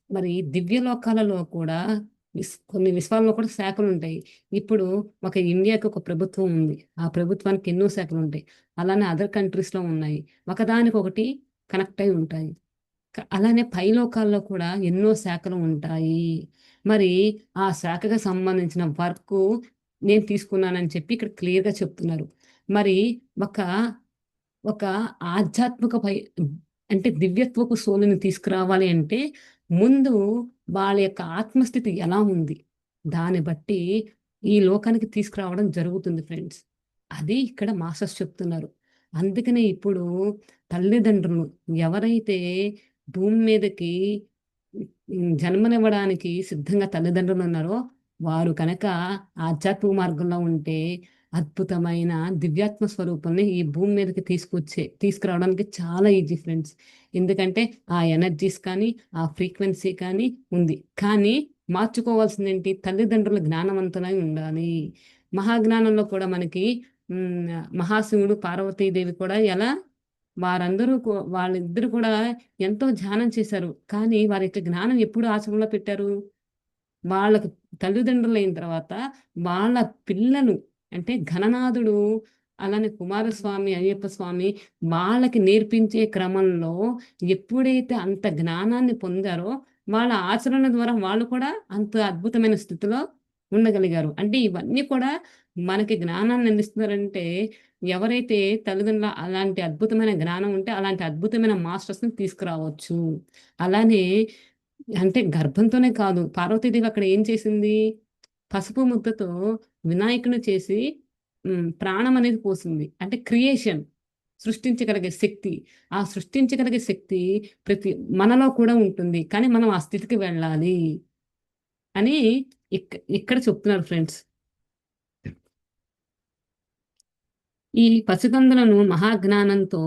మరి దివ్య లోకాలలో కూడా కొన్ని విశ్వాల్లో కూడా శాఖలుంటాయి. ఇప్పుడు ఒక ఇండియాకి ఒక ప్రభుత్వం ఉంది. ఆ ప్రభుత్వానికి ఎన్నో శాఖలుంటాయి. అలానే అదర్ కంట్రీస్‌లో ఉన్నాయి. ఒకదానికొకటి కనెక్ట్ అయి ఉంటాయి. అలానే పైలోకాల్లో కూడా ఎన్నో శాఖలు ఉంటాయి. మరి ఆ శాఖకు సంబంధించిన వర్కు నేను తీసుకున్నానని చెప్పి ఇక్కడ క్లియర్‌గా చెప్తున్నారు. మరి ఒక ఒక ఆధ్యాత్మిక అంటే దివ్యత్వపు సోలుని తీసుకురావాలి అంటే, ముందు వాళ్ళ యొక్క ఆత్మస్థితి ఎలా ఉంది? దాన్ని బట్టి ఈ లోకానికి తీసుకురావడం జరుగుతుంది ఫ్రెండ్స్. అది ఇక్కడ మాస్టర్స్ చెప్తున్నారు. అందుకనే ఇప్పుడు తల్లిదండ్రులు ఎవరైతే భూమి మీదకి జన్మనివ్వడానికి సిద్ధంగా తల్లిదండ్రులున్నారో, వారు కనుక ఆధ్యాత్మిక మార్గంలో ఉంటే అద్భుతమైన దివ్యాత్మ స్వరూపాన్ని ఈ భూమి మీదకి తీసుకురావడానికి చాలా ఈజీ ఫ్రెండ్స్. ఎందుకంటే ఆ ఎనర్జీస్ కానీ, ఆ ఫ్రీక్వెన్సీ కానీ ఉంది. కానీ మార్చుకోవాల్సిందేంటి? తల్లిదండ్రులు జ్ఞానవంతులై ఉండాలి. మహాజ్ఞానంలో కూడా మనకి మహాశివుడు, పార్వతీదేవి కూడా ఎలా వాళ్ళిద్దరు కూడా ఎంతో ధ్యానం చేశారు. కానీ వారి యొక్క జ్ఞానం ఎప్పుడు ఆచరణలో పెట్టారు? వాళ్ళకి తల్లిదండ్రులైన తర్వాత వాళ్ళ పిల్లలు అంటే ఘననాథుడు, అలానే కుమారస్వామి, అయ్యప్ప స్వామి వాళ్ళకి నేర్పించే క్రమంలో ఎప్పుడైతే అంత జ్ఞానాన్ని పొందారో, వాళ్ళ ఆచరణ ద్వారా వాళ్ళు కూడా అంత అద్భుతమైన స్థితిలో ఉండగలిగారు. అంటే ఇవన్నీ కూడా మనకి జ్ఞానాన్ని అందిస్తున్నారంటే, ఎవరైతే తల్లిదండ్రుల అలాంటి అద్భుతమైన జ్ఞానం ఉంటే, అలాంటి అద్భుతమైన మాస్టర్స్‌ని తీసుకురావచ్చు. అలానే అంటే గర్భంతోనే కాదు. పార్వతీదేవి అక్కడ ఏం చేసింది? పసుపు ముద్దతో వినాయకుడిని చేసి ప్రాణం అనేది పోసింది. అంటే క్రియేషన్ సృష్టించగలిగే శక్తి. ఆ సృష్టించగలిగే శక్తి ప్రతి మనలో కూడా ఉంటుంది. కానీ మనం ఆ స్థితికి వెళ్ళాలి అని ఇక్కడ చెప్తున్నారు ఫ్రెండ్స్. ఈ పసికందులను మహాజ్ఞానంతో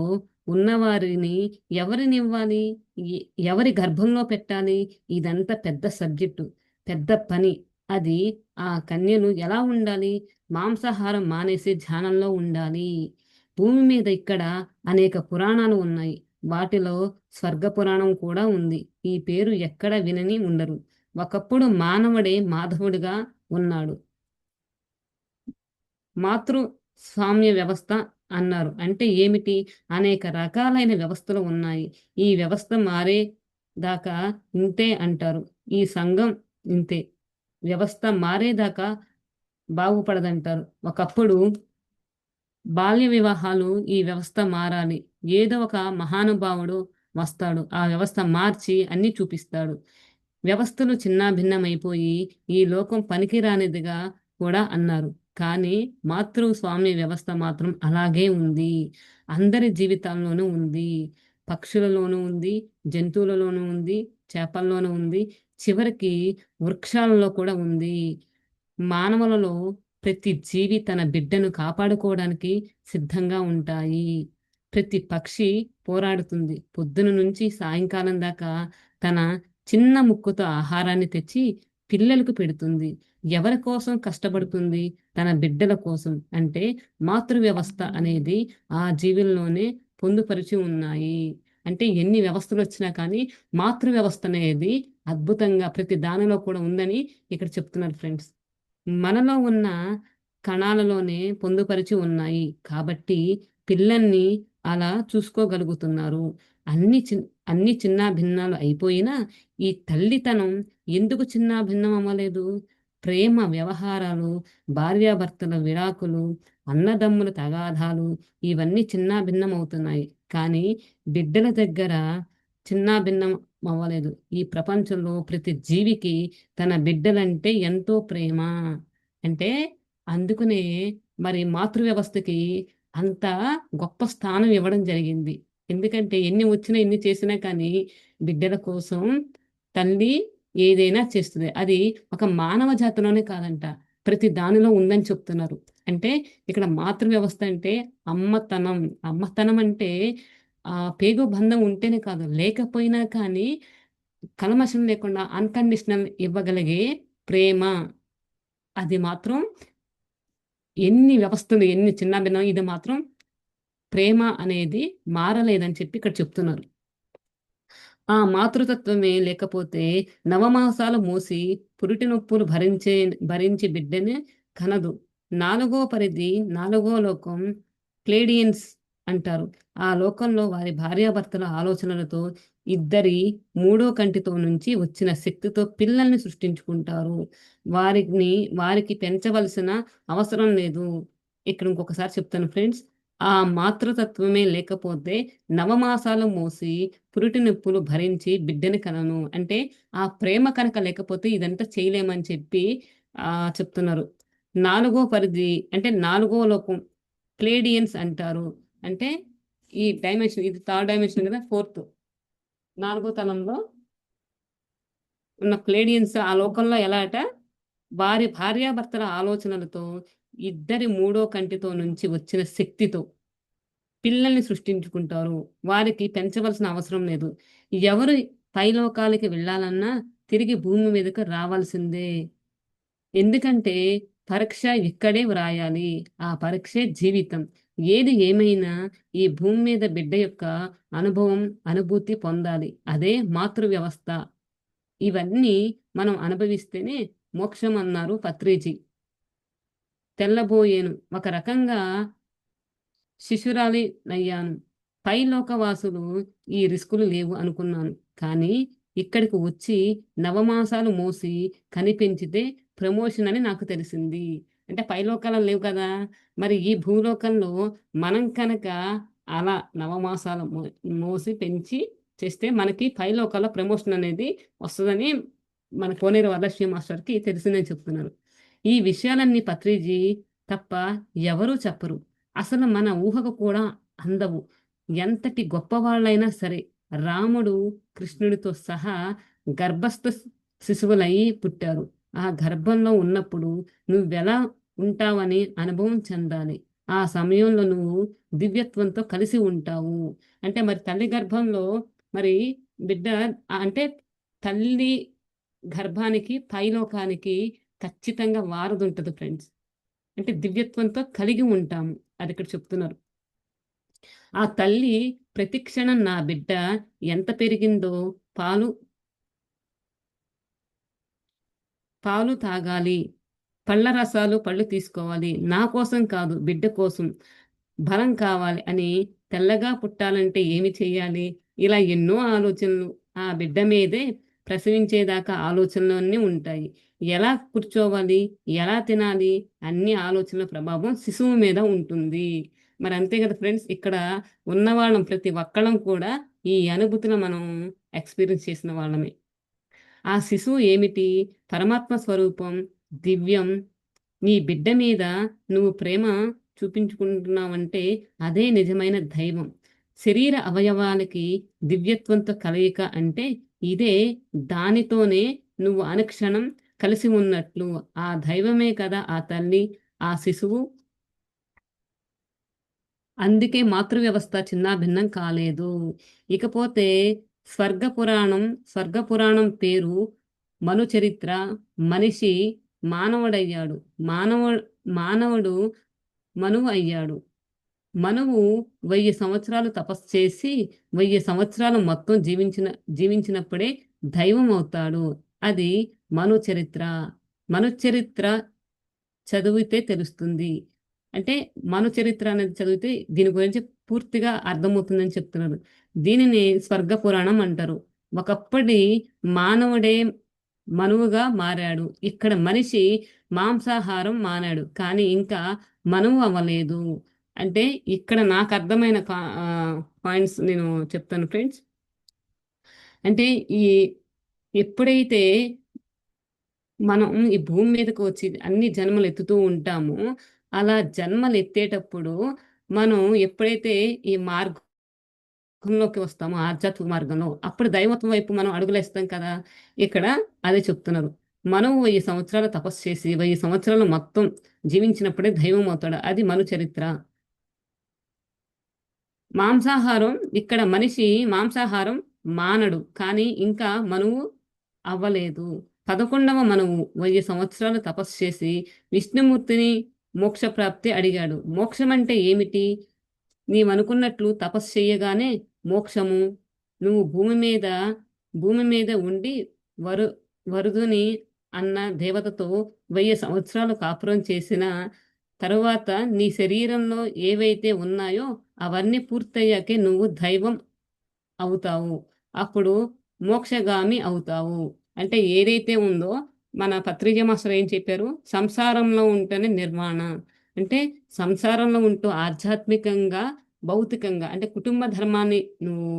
ఉన్నవారిని ఎవరినివ్వాలి? ఎ ఎవరి గర్భంలో పెట్టాలి? ఇదంతా పెద్ద సబ్జెక్టు. పెద్ద పని. అది ఆ కన్యలు ఎలా ఉండాలి? మాంసాహారం మానేసి ధ్యానంలో ఉండాలి. భూమి మీద ఇక్కడ అనేక పురాణాలు ఉన్నాయి. వాటిలో స్వర్గ పురాణం కూడా ఉంది. ఈ పేరు ఎక్కడ వినని ఉండరు. ఒకప్పుడు మానవుడే మాధవుడిగా ఉన్నాడు. మాతృస్వామ్య వ్యవస్థ అన్నారు. అంటే ఏమిటి? అనేక రకాలైన వ్యవస్థలు ఉన్నాయి. ఈ వ్యవస్థ మారేదాకా ఇంతే అంటారు. ఈ సంఘం ఇంతే. వ్యవస్థ మారేదాకా బాగుపడదంటారు. ఒకప్పుడు బాల్య వివాహాలు ఈ వ్యవస్థ మారాలి. ఏదో ఒక మహానుభావుడు వస్తాడు. ఆ వ్యవస్థ మార్చి అన్నీ చూపిస్తాడు. వ్యవస్థలు చిన్నాభిన్నమైపోయి ఈ లోకం పనికిరానిదిగా కూడా అన్నారు. కానీ మాతృస్వామ్య వ్యవస్థ మాత్రం అలాగే ఉంది. అందరి జీవితాల్లోనూ ఉంది. పక్షులలోనూ ఉంది, జంతువులలోనూ ఉంది, చేపల్లోనూ ఉంది, చివరికి వృక్షాలలో కూడా ఉంది. మానవులలో ప్రతి జీవి తన బిడ్డను కాపాడుకోవడానికి సిద్ధంగా ఉంటాయి. ప్రతి పక్షి పోరాడుతుంది. పొద్దున నుంచి సాయంకాలం దాకా తన చిన్న ముక్కుతో ఆహారాన్ని తెచ్చి పిల్లలకు పెడుతుంది. ఎవరి కోసం కష్టపడుతుంది? తన బిడ్డల కోసం. అంటే మాతృ వ్యవస్థ అనేది ఆ జీవుల్లోనే పొందుపరిచి ఉన్నాయి. అంటే ఎన్ని వ్యవస్థలొచ్చినా కానీ మాతృ వ్యవస్థ అనేది అద్భుతంగా ప్రతి దానిలో కూడా ఉందని ఇక్కడ చెప్తున్నారు ఫ్రెండ్స్. మనలో ఉన్న కణాలలోనే పొందుపరిచి ఉన్నాయి. కాబట్టి పిల్లల్ని అలా చూసుకోగలుగుతున్నారు. అన్ని చిన్ అన్ని చిన్నాభిన్నాలు అయిపోయినా, ఈ తల్లితనం ఎందుకు చిన్నాభిన్నం అవ్వలేదు? ప్రేమ వ్యవహారాలు, భార్యాభర్తల విడాకులు, అన్నదమ్ముల తగాదాలు ఇవన్నీ చిన్నాభిన్నమవుతున్నాయి. కానీ బిడ్డల దగ్గర చిన్నాభిన్నం అవ్వలేదు. ఈ ప్రపంచంలో ప్రతి జీవికి తన బిడ్డలంటే ఎంతో ప్రేమ. అంటే అందుకనే మరి మాతృ వ్యవస్థకి అంత గొప్ప స్థానం ఇవ్వడం జరిగింది. ఎందుకంటే ఎన్ని వచ్చినా, ఎన్ని చేసినా కానీ బిడ్డల కోసం తల్లి ఏదైనా చేస్తది. అది ఒక మానవ జాతిలోనే కాదంట. ప్రతి దానిలో ఉందని చెప్తున్నారు. అంటే ఇక్కడ మాతృ వ్యవస్థ అంటే అమ్మతనం. అమ్మతనం అంటే పేగు బంధం ఉంటేనే కాదు, లేకపోయినా కానీ కల్మషం లేకుండా అన్‌కండిషనల్ ఇవ్వగలిగే ప్రేమ. అది మాత్రం ఎన్ని వ్యవస్థలు ఎన్ని చిన్నాభిన్నం ఇది మాత్రం ప్రేమ అనేది మారలేదని చెప్పి ఇక్కడ చెప్తున్నారు. ఆ మాతృతత్వమే లేకపోతే నవమాసాలు మోసి పురిటి నొప్పులు భరించి బిడ్డని కనదు. నాలుగో పరిధి, నాలుగో లోకం ప్లేడియన్స్ అంటారు. ఆ లోకంలో వారి భార్యాభర్తల ఆలోచనలతో ఇద్దరి మూడో కంటితో నుంచి వచ్చిన శక్తితో పిల్లల్ని సృష్టించుకుంటారు. వారిని వారికి పెంచవలసిన అవసరం లేదు. ఇక్కడ ఇంకొకసారి చెప్తాను ఫ్రెండ్స్. ఆ మాతృతత్వమే లేకపోతే నవమాసాలు మోసి పురిటి నొప్పులు భరించి బిడ్డని కనను. అంటే ఆ ప్రేమ కనుక లేకపోతే ఇదంతా చేయలేమని చెప్పి చెప్తున్నారు. నాలుగో పరిధి అంటే నాలుగో లోకం ప్లేడియన్స్ అంటారు. అంటే ఈ డైమెన్షన్ ఇది థర్డ్ డైమెన్షన్ కదా! ఫోర్త్. నాలుగో తలంలో ఉన్న ప్లేడియన్స్ ఆ లోకంలో ఎలా అట వారి భార్యాభర్తల ఆలోచనలతో ఇద్దరి మూడో కంటితో నుంచి వచ్చిన శక్తితో పిల్లల్ని సృష్టించుకుంటారు. వారికి పెంచవలసిన అవసరం లేదు. ఎవరు పైలోకాలకి వెళ్ళాలన్నా తిరిగి భూమి మీదకి రావాల్సిందే. ఎందుకంటే పరీక్ష ఇక్కడే వ్రాయాలి. ఆ పరీక్షే జీవితం. ఏది ఏమైనా ఈ భూమి మీద బిడ్డ యొక్క అనుభవం, అనుభూతి పొందాలి. అదే మాతృ వ్యవస్థ. ఇవన్నీ మనం అనుభవిస్తేనే మోక్షం అన్నారు పత్రిజీ. తెల్లబోయేను ఒక రకంగా శిశురాలినయ్యాను. పైలోకవాసులు ఈ రిస్కులు లేవు అనుకున్నాను. కానీ ఇక్కడికి వచ్చి నవమాసాలు మోసి కనిపెంచితే ప్రమోషన్ అని నాకు తెలిసింది. అంటే పైలోకాలలో లేవు కదా! మరి ఈ భూలోకంలో మనం కనుక అలా నవమాసాలు మోసి పెంచి చేస్తే మనకి పైలోకాల ప్రమోషన్ అనేది వస్తదని మన కోనేరు వరలక్ష్మి మాస్టర్‌కి తెలిసిందని చెప్తున్నారు. ఈ విషయాలన్నీ పత్రిజీ తప్ప ఎవరు చెప్పరు. అసలు మన ఊహకు కూడా అందవు. ఎంతటి గొప్పవాళ్ళైనా సరే, రాముడు, కృష్ణుడితో సహా గర్భస్థ శిశువులై పుట్టారు. ఆ గర్భంలో ఉన్నప్పుడు నువ్వెలా ఉంటావని అనుభవం చెందాలి. ఆ సమయంలో నువ్వు దివ్యత్వంతో కలిసి ఉంటావు. అంటే మరి తల్లి గర్భంలో మరి బిడ్డ అంటే తల్లి గర్భానికి, పైలోకానికి ఖచ్చితంగా వారధుంటది ఫ్రెండ్స్. అంటే దివ్యత్వంతో కలిగి ఉంటాము. అదిక్కడ చెప్తున్నారు. ఆ తల్లి ప్రతిక్షణం నా బిడ్డ ఎంత పెరిగిందో పాలు పాలు తాగాలి. పళ్ళ రసాలు పళ్ళు తీసుకోవాలి. నా కోసం కాదు బిడ్డ కోసం. బలం కావాలి అని తెల్లగా పుట్టాలంటే ఏమి చెయ్యాలి? ఇలా ఎన్నో ఆలోచనలు ఆ బిడ్డ మీదే ప్రసవించేదాకా ఆలోచనలన్నీ ఉంటాయి. ఎలా కూర్చోవాలి? ఎలా తినాలి? అన్ని ఆలోచనల ప్రభావం శిశువు మీద ఉంటుంది. మరి అంతే కదా ఫ్రెండ్స్! ఇక్కడ ఉన్నవాళ్ళం ప్రతి ఒక్కళ్ళం కూడా ఈ అనుభూతిని మనం ఎక్స్‌పీరియన్స్ చేసిన వాళ్ళమే. ఆ శిశువు ఏమిటి? పరమాత్మ స్వరూపం, దివ్యం. నీ బిడ్డ మీద నువ్వు ప్రేమ చూపించుకుంటున్నావంటే అదే నిజమైన దైవం. శరీర అవయవాలకి దివ్యత్వంతో కలయిక అంటే ఇదే. దానితోనే నువ్వు అనుక్షణం కలిసి ఉన్నట్లు. ఆ దైవమే కదా ఆ తల్లి, ఆ శిశువు. అందుకే మాతృవ్యవస్థ చిన్నాభిన్నం కాలేదు. ఇకపోతే స్వర్గ పురాణం, స్వర్గ పురాణం పేరు మనుచరిత్ర. మనిషి మానవుడయ్యాడు. మానవుడు మనువు అయ్యాడు. మనువు 1000 సంవత్సరాలు తపస్సు చేసి 1000 సంవత్సరాలు మొత్తం జీవించినప్పుడే దైవం అవుతాడు. అది మను చరిత్ర. మను చరిత్ర చదివితే తెలుస్తుంది. అంటే మను చరిత్ర అనేది చదివితే దీని గురించి పూర్తిగా అర్థమవుతుందని చెప్తున్నారు. దీనిని స్వర్గ పురాణం అంటారు. ఒకప్పటి మానవుడే మనువుగా మారాడు. ఇక్కడ మనిషి మాంసాహారం మానాడు. కానీ ఇంకా మనువు అవ్వలేదు. అంటే ఇక్కడ నాకర్థమైన పాయింట్స్ నేను చెప్తాను ఫ్రెండ్స్. అంటే ఈ ఎప్పుడైతే మనం ఈ భూమి మీదకి వచ్చి అన్ని జన్మలు ఎత్తుతూ ఉంటామో, అలా జన్మలెత్తేటప్పుడు మనం ఎప్పుడైతే ఈ మార్గంలోకి వస్తామో ఆధ్యాత్మిక మార్గంలో, అప్పుడు దైవత్వం వైపు మనం అడుగులేస్తాం కదా! ఇక్కడ అదే చెప్తున్నారు. మనం 1000 సంవత్సరాలు తపస్సు చేసి 1000 సంవత్సరాలు మొత్తం జీవించినప్పుడే దైవం అవుతాడు. అది మను చరిత్ర. మాంసాహారం ఇక్కడ మనిషి మాంసాహారం మానడు. కానీ ఇంకా మనువు అవ్వలేదు. 11వ మనువు 1000 సంవత్సరాలు తపస్సు చేసి విష్ణుమూర్తిని మోక్షప్రాప్తి అడిగాడు. మోక్షమంటే ఏమిటి? నీవనుకున్నట్లు తపస్సు చెయ్యగానే మోక్షము. నువ్వు భూమి మీద ఉండి వరు వరుదుని అన్న దేవతతో 1000 సంవత్సరాలు కాపురం చేసిన తరువాత నీ శరీరంలో ఏవైతే ఉన్నాయో అవన్నీ పూర్తయ్యాకే నువ్వు దైవం అవుతావు. అప్పుడు మోక్షగామి అవుతావు. అంటే ఏదైతే ఉందో మన పత్రిజ మాస్టర్ ఏం చెప్పారు? సంసారంలో ఉంటేనే నిర్వాణ. అంటే సంసారంలో ఉంటూ ఆధ్యాత్మికంగా, భౌతికంగా అంటే కుటుంబ ధర్మాన్ని నువ్వు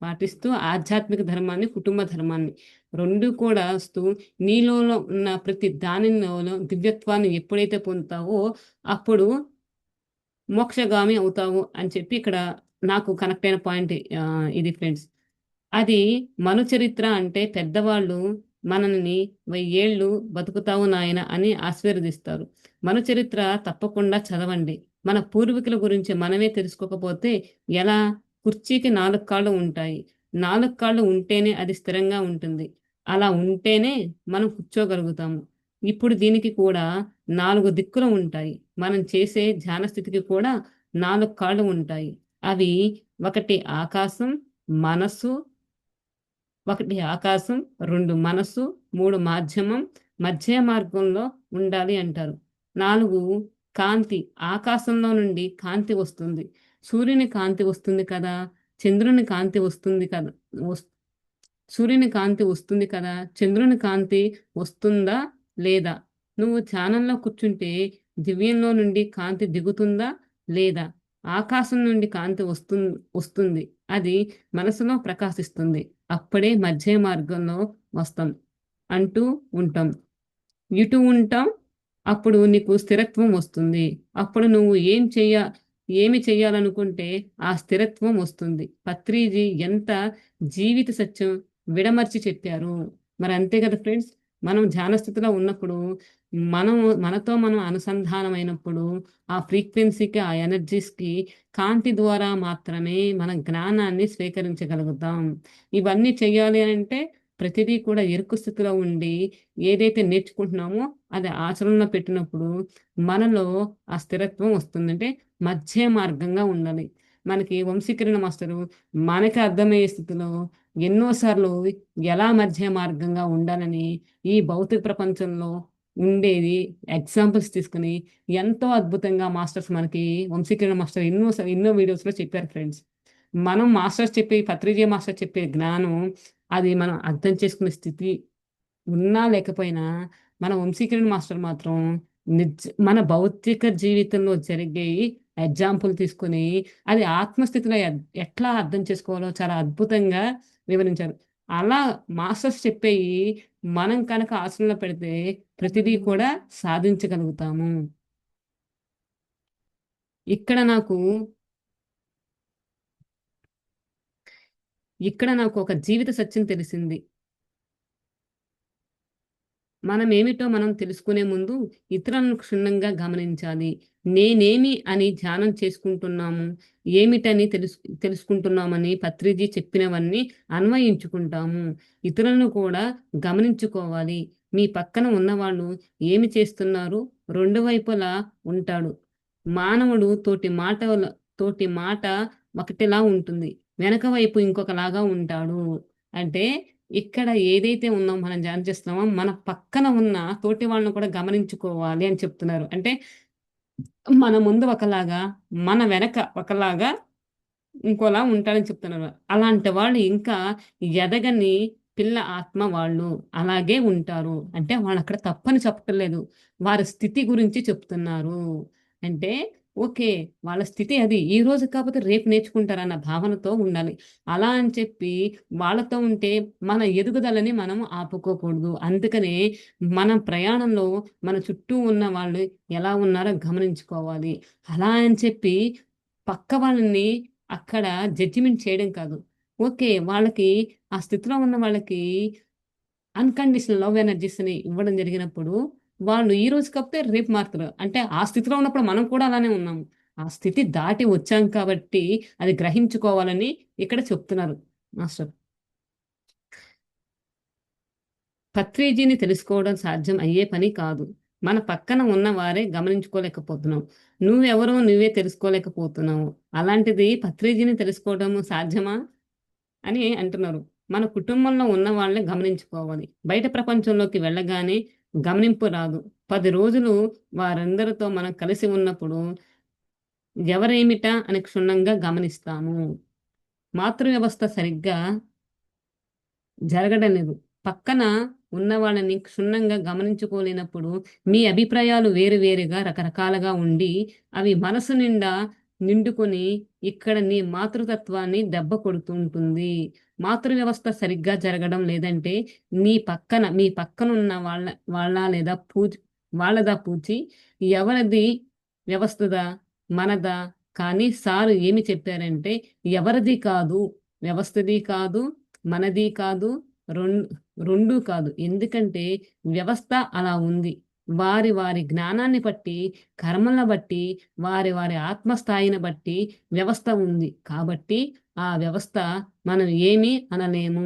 పాటిస్తూ ఆధ్యాత్మిక ధర్మాన్ని, కుటుంబ ధర్మాన్ని 2 కూడా వస్తూ నీలోలో ఉన్న ప్రతి దానిలోనూ దివ్యత్వాన్ని ఎప్పుడైతే పొందుతావో అప్పుడు మోక్షగామి అవుతావు అని చెప్పి ఇక్కడ నాకు కనెక్ట్ అయిన పాయింట్ ఇది ఫ్రెండ్స్. అది మనుచరిత్ర అంటే పెద్దవాళ్ళు మనల్ని 1000 ఏళ్ళు బతుకుతావు నాయన అని ఆశీర్వదిస్తారు. మనుచరిత్ర తప్పకుండా చదవండి. మన పూర్వీకుల గురించి మనమే తెలుసుకోకపోతే ఎలా? కుర్చీకి 4 కాళ్ళు ఉంటాయి. 4 కాళ్ళు ఉంటేనే అది స్థిరంగా ఉంటుంది. అలా ఉంటేనే మనం కూర్చోగలుగుతాము. ఇప్పుడు దీనికి కూడా 4 దిక్కులు ఉంటాయి. మనం చేసే ధ్యాన స్థితికి కూడా 4 కాళ్ళు ఉంటాయి. అవి ఒకటి ఆకాశం, మనసు, 2 మనసు, 3 మాధ్యమం, మధ్య మార్గంలో ఉండాలి అంటారు. 4 కాంతి. ఆకాశంలో నుండి కాంతి వస్తుంది. సూర్యుని కాంతి వస్తుంది కదా! చంద్రుని కాంతి వస్తుంది కదా! వస్ సూర్యుని కాంతి వస్తుంది కదా! చంద్రుని కాంతి వస్తుందా? లేదా? నువ్వు ధ్యానంలో కూర్చుంటే దివ్యంలో నుండి కాంతి దిగుతుందా? లేదా? ఆకాశం నుండి కాంతి వస్తుంది. అది మనసులో ప్రకాశిస్తుంది. అప్పుడే మధ్య మార్గంలో వస్తాం అంటూ ఉంటాం. ఇటు ఉంటాం. అప్పుడు నీకు స్థిరత్వం వస్తుంది. అప్పుడు నువ్వు ఏమి చెయ్యాలనుకుంటే ఆ స్థిరత్వం వస్తుంది. పత్రిజీ ఎంత జీవిత సత్యం విడమర్చి చెప్పారు. మరి అంతే కదా ఫ్రెండ్స్! మనం ధ్యాన స్థితిలో ఉన్నప్పుడు మనతో మనం అనుసంధానమైనప్పుడు ఆ ఫ్రీక్వెన్సీకి, ఆ ఎనర్జీస్‌కి కాంతి ద్వారా మాత్రమే మన జ్ఞానాన్ని స్వీకరించగలుగుతాం. ఇవన్నీ చెయ్యాలి అనంటే ప్రతిదీ కూడా ఎరుకు స్థితిలో ఉండి ఏదైతే నేర్చుకుంటున్నామో అది ఆచరణలో పెట్టినప్పుడు మనలో ఆ స్థిరత్వం వస్తుంది. అంటే మధ్య మార్గంగా ఉండాలి. మనకి వంశీకరణ మాస్టరు మనకి అర్థమయ్యే స్థితిలో ఎన్నో సార్లు ఎలా మధ్య మార్గంగా ఉండాలని ఈ భౌతిక ప్రపంచంలో ఉండేది ఎగ్జాంపుల్స్ తీసుకొని ఎంతో అద్భుతంగా మాస్టర్స్ మనకి వంశీకరణ మాస్టర్ ఎన్నో వీడియోస్‌లో చెప్పారు ఫ్రెండ్స్. మనం మాస్టర్స్ చెప్పే పత్రిజీ మాస్టర్ చెప్పే జ్ఞానం అది మనం అర్థం చేసుకునే స్థితి ఉన్నా లేకపోయినా మన వంశీకరణ మాస్టర్ మాత్రం మన భౌతిక జీవితంలో జరిగేయి ఎగ్జాంపుల్ తీసుకొని అది ఆత్మస్థితిలో ఎట్లా అర్థం చేసుకోవాలో చాలా అద్భుతంగా వివరించారు. అలా మాస్టర్స్ చెప్పేయి మనం కనుక ఆచరణలో పెడితే ప్రతిదీ కూడా సాధించగలుగుతాము. ఇక్కడ నాకు నాకు ఒక జీవిత సత్యం తెలిసింది. మనమేమిటో మనం తెలుసుకునే ముందు ఇతరులను క్షుణ్ణంగా గమనించాలి. నేనేమి అని ధ్యానం చేసుకుంటున్నాము, ఏమిటని తెలుసుకుంటున్నామని పత్రిజీ చెప్పినవన్నీ అన్వయించుకుంటాము. ఇతరులను కూడా గమనించుకోవాలి. మీ పక్కన ఉన్నవాళ్ళు ఏమి చేస్తున్నారు? 2 వైపులా ఉంటాడు. మానవుడు తోటి మాట ఒకటిలా ఉంటుంది. వెనక వైపు ఇంకొకలాగా ఉంటాడు. అంటే ఇక్కడ ఏదైతే మనం ధ్యానం చేస్తున్నామో, మన పక్కన ఉన్న తోటి వాళ్ళని కూడా గమనించుకోవాలి అని చెప్తున్నారు. అంటే మన ముందు ఒకలాగా, మన వెనక ఒకలాగా ఇంకోలా ఉంటాడని చెప్తున్నారు. అలాంటి వాళ్ళు ఇంకా ఎదగని పిల్ల ఆత్మ వాళ్ళు. అలాగే ఉంటారు. అంటే వాళ్ళక్కడ తప్పని చెప్పటం లేదు. వారి స్థితి గురించి చెప్తున్నారు. అంటే ఓకే. వాళ్ళ స్థితి అది. ఈరోజు కాకపోతే రేపు నేర్చుకుంటారన్న భావనతో ఉండాలి. అలా అని చెప్పి వాళ్ళతో ఉంటే మన ఎదుగుదలని మనం ఆపుకోకూడదు. అందుకనే మన ప్రయాణంలో మన చుట్టూ ఉన్న వాళ్ళు ఎలా ఉన్నారో గమనించుకోవాలి. అలా అని చెప్పి పక్క వాళ్ళని అక్కడ జడ్జిమెంట్ చేయడం కాదు. ఓకే. వాళ్ళకి ఆ స్థితిలో ఉన్న వాళ్ళకి అన్‌కండిషనల్ లవ్ ఎనర్జీస్‌ని ఇవ్వడం జరిగినప్పుడు, వాళ్ళు ఈ రోజు కాకపోతే రేపు మారుతారు. అంటే ఆ స్థితిలో ఉన్నప్పుడు మనం కూడా అలానే ఉన్నాము. ఆ స్థితి దాటి వచ్చాం కాబట్టి అది గ్రహించుకోవాలని ఇక్కడ చెప్తున్నారు మాస్టర్. పత్రిజీని తెలుసుకోవడం సాధ్యం అయ్యే పని కాదు. మన పక్కన ఉన్నవారే గమనించుకోలేకపోతున్నాం. నువ్వెవరో నువ్వే తెలుసుకోలేకపోతున్నావు. అలాంటిది పత్రిజీని తెలుసుకోవడం సాధ్యమా? అని అంటున్నారు. మన కుటుంబంలో ఉన్న వాళ్ళని గమనించుకోవాలి. బయట ప్రపంచంలోకి వెళ్ళగానే గమనింపు రాదు. 10 రోజులు వారందరితో మనం కలిసి ఉన్నప్పుడు ఎవరేమిటా అని క్షుణ్ణంగా గమనిస్తాము. మాతృ వ్యవస్థ సరిగ్గా జరగడం లేదు. పక్కన ఉన్నవాళ్ళని క్షుణ్ణంగా గమనించుకోలేనప్పుడు, మీ అభిప్రాయాలు వేరు వేరుగా రకరకాలుగా ఉండి, అవి మనసు నిండా నిండుకొని, ఇక్కడ నీ మాతృతత్వాన్ని దెబ్బ కొడుతుంటుంది. మాతృ వ్యవస్థ సరిగ్గా జరగడం లేదంటే, మీ పక్కనున్న వాళ్ళ లేదా వాళ్ళదా పూచి, ఎవరిది వ్యవస్థదా? మనదా? కానీ సారు ఏమి చెప్పారంటే, ఎవరిది కాదు, వ్యవస్థది కాదు, మనది కాదు. రొం 2 కాదు. ఎందుకంటే వ్యవస్థ అలా ఉంది. వారి జ్ఞానాన్ని బట్టి, కర్మలను బట్టి, వారి ఆత్మస్థాయిని బట్టి వ్యవస్థ ఉంది. కాబట్టి ఆ వ్యవస్థ మనం ఏమీ అనలేము.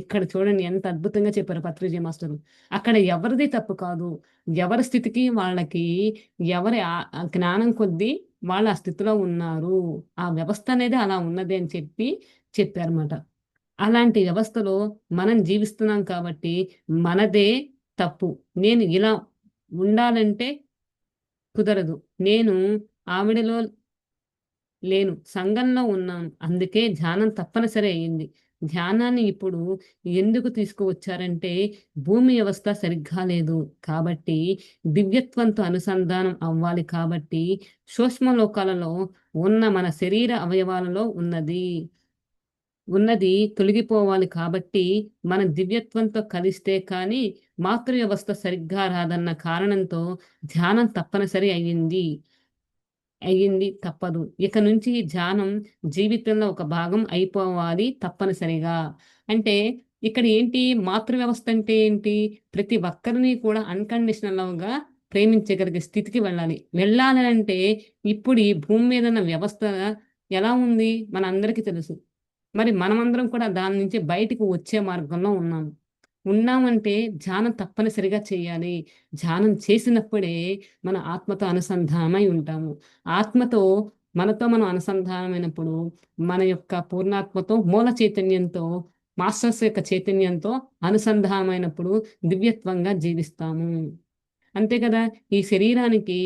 ఇక్కడ చూడండి ఎంత అద్భుతంగా చెప్పారో పత్రిజీ మాస్టరు. అక్కడ ఎవరిది తప్పు కాదు. ఎవరి స్థితికి వాళ్ళకి ఎవరి జ్ఞానం కొద్దీ వాళ్ళు ఆ స్థితిలో ఉన్నారు. ఆ వ్యవస్థ అనేది అలా ఉన్నది అని చెప్పారన్నమాట. అలాంటి వ్యవస్థలో మనం జీవిస్తున్నాం కాబట్టి మనదే తప్పు. నేను ఇలా ఉండాలంటే కుదరదు. నేను ఆవిడలో లేను. సంఘంలో ఉన్నాను. అందుకే ధ్యానం తప్పనిసరి అయింది. ధ్యానాన్ని ఇప్పుడు ఎందుకు తీసుకువచ్చారంటే, భూమి వ్యవస్థ సరిగ్గా లేదు. కాబట్టి దివ్యత్వంతో అనుసంధానం అవ్వాలి కాబట్టి, సూక్ష్మ లోకాలలో ఉన్న మన శరీర అవయవాలలో ఉన్నది తొలగిపోవాలి కాబట్టి, మన దివ్యత్వంతో కలిస్తే కానీ, మాతృ వ్యవస్థ సరిగ్గా రాదన్న కారణంతో ధ్యానం తప్పనిసరి అయ్యింది తప్పదు. ఇక నుంచి ఈ ధ్యానం జీవితంలో ఒక భాగం అయిపోవాలి తప్పనిసరిగా. అంటే ఇక్కడ ఏంటి మాతృ వ్యవస్థ అంటే ఏంటి? ప్రతి ఒక్కరిని కూడా అన్‌కండిషనల్ లవ్‌గా ప్రేమించగలిగే స్థితికి వెళ్ళాలి. వెళ్ళాలి అంటే ఇప్పుడు ఈ భూమి మీద ఉన్న వ్యవస్థ ఎలా ఉంది? మనందరికీ తెలుసు. మరి మనమందరం కూడా దాని నుంచి బయటికి వచ్చే మార్గంలో ఉన్నాము. ఉన్నామంటే ధ్యానం తప్పనిసరిగా చేయాలి. ధ్యానం చేసినప్పుడే మన ఆత్మతో అనుసంధానమై ఉంటాము. ఆత్మతో మనతో మనం అనుసంధానమైనప్పుడు మన యొక్క పూర్ణాత్మతో, మూల చైతన్యంతో, మాస్టర్స్ యొక్క చైతన్యంతో అనుసంధానమైనప్పుడు దివ్యత్వంగా జీవిస్తాము. అంతే కదా! ఈ శరీరానికి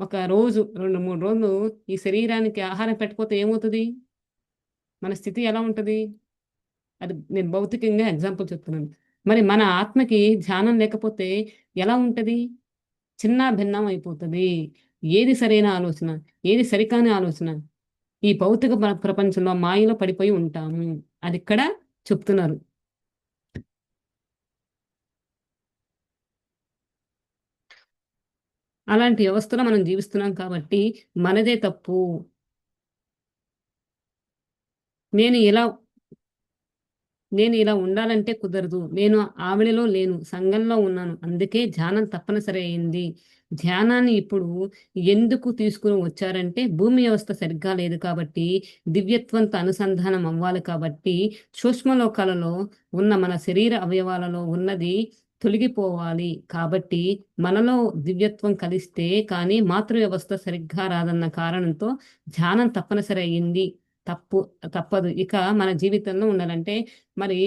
ఒక రోజు 2, 3 రోజులు ఈ శరీరానికి ఆహారం పెట్టకపోతే ఏమవుతది? మన స్థితి ఎలా ఉంటది? అది నేను భౌతికంగా ఎగ్జాంపుల్ చెప్తున్నాను. మరి మన ఆత్మకి ధ్యానం లేకపోతే ఎలా ఉంటది? చిన్నాభిన్నం అయిపోతది. ఏది సరైన ఆలోచన? ఏది సరికాని ఆలోచన? ఈ భౌతిక ప్రపంచంలో మాయలో పడిపోయి ఉంటాము. అదిక్కడ చెప్తున్నారు. అలాంటి వ్యవస్థలో మనం జీవిస్తున్నాం కాబట్టి మనదే తప్పు. నేను ఇలా నేను ఇలా ఉండాలంటే కుదరదు. నేను ఆవిడలో లేను. సంఘంలో ఉన్నాను. అందుకే ధ్యానం తప్పనిసరి అయింది. ధ్యానాన్ని ఇప్పుడు ఎందుకు తీసుకొని వచ్చారంటే, భూమి వ్యవస్థ సరిగ్గా లేదు కాబట్టి, దివ్యత్వంతో అనుసంధానం అవ్వాలి కాబట్టి, సూక్ష్మలోకాలలో ఉన్న మన శరీర అవయవాలలో ఉన్నది తొలగిపోవాలి. కాబట్టి, మనలో దివ్యత్వం కలిస్తే కానీ మాతృ వ్యవస్థ సరిగ్గా రాదన్న కారణంతో ధ్యానం తప్పనిసరి అయింది. తప్పు తప్పదు. ఇక మన జీవితంలో ఉండాలంటే మరి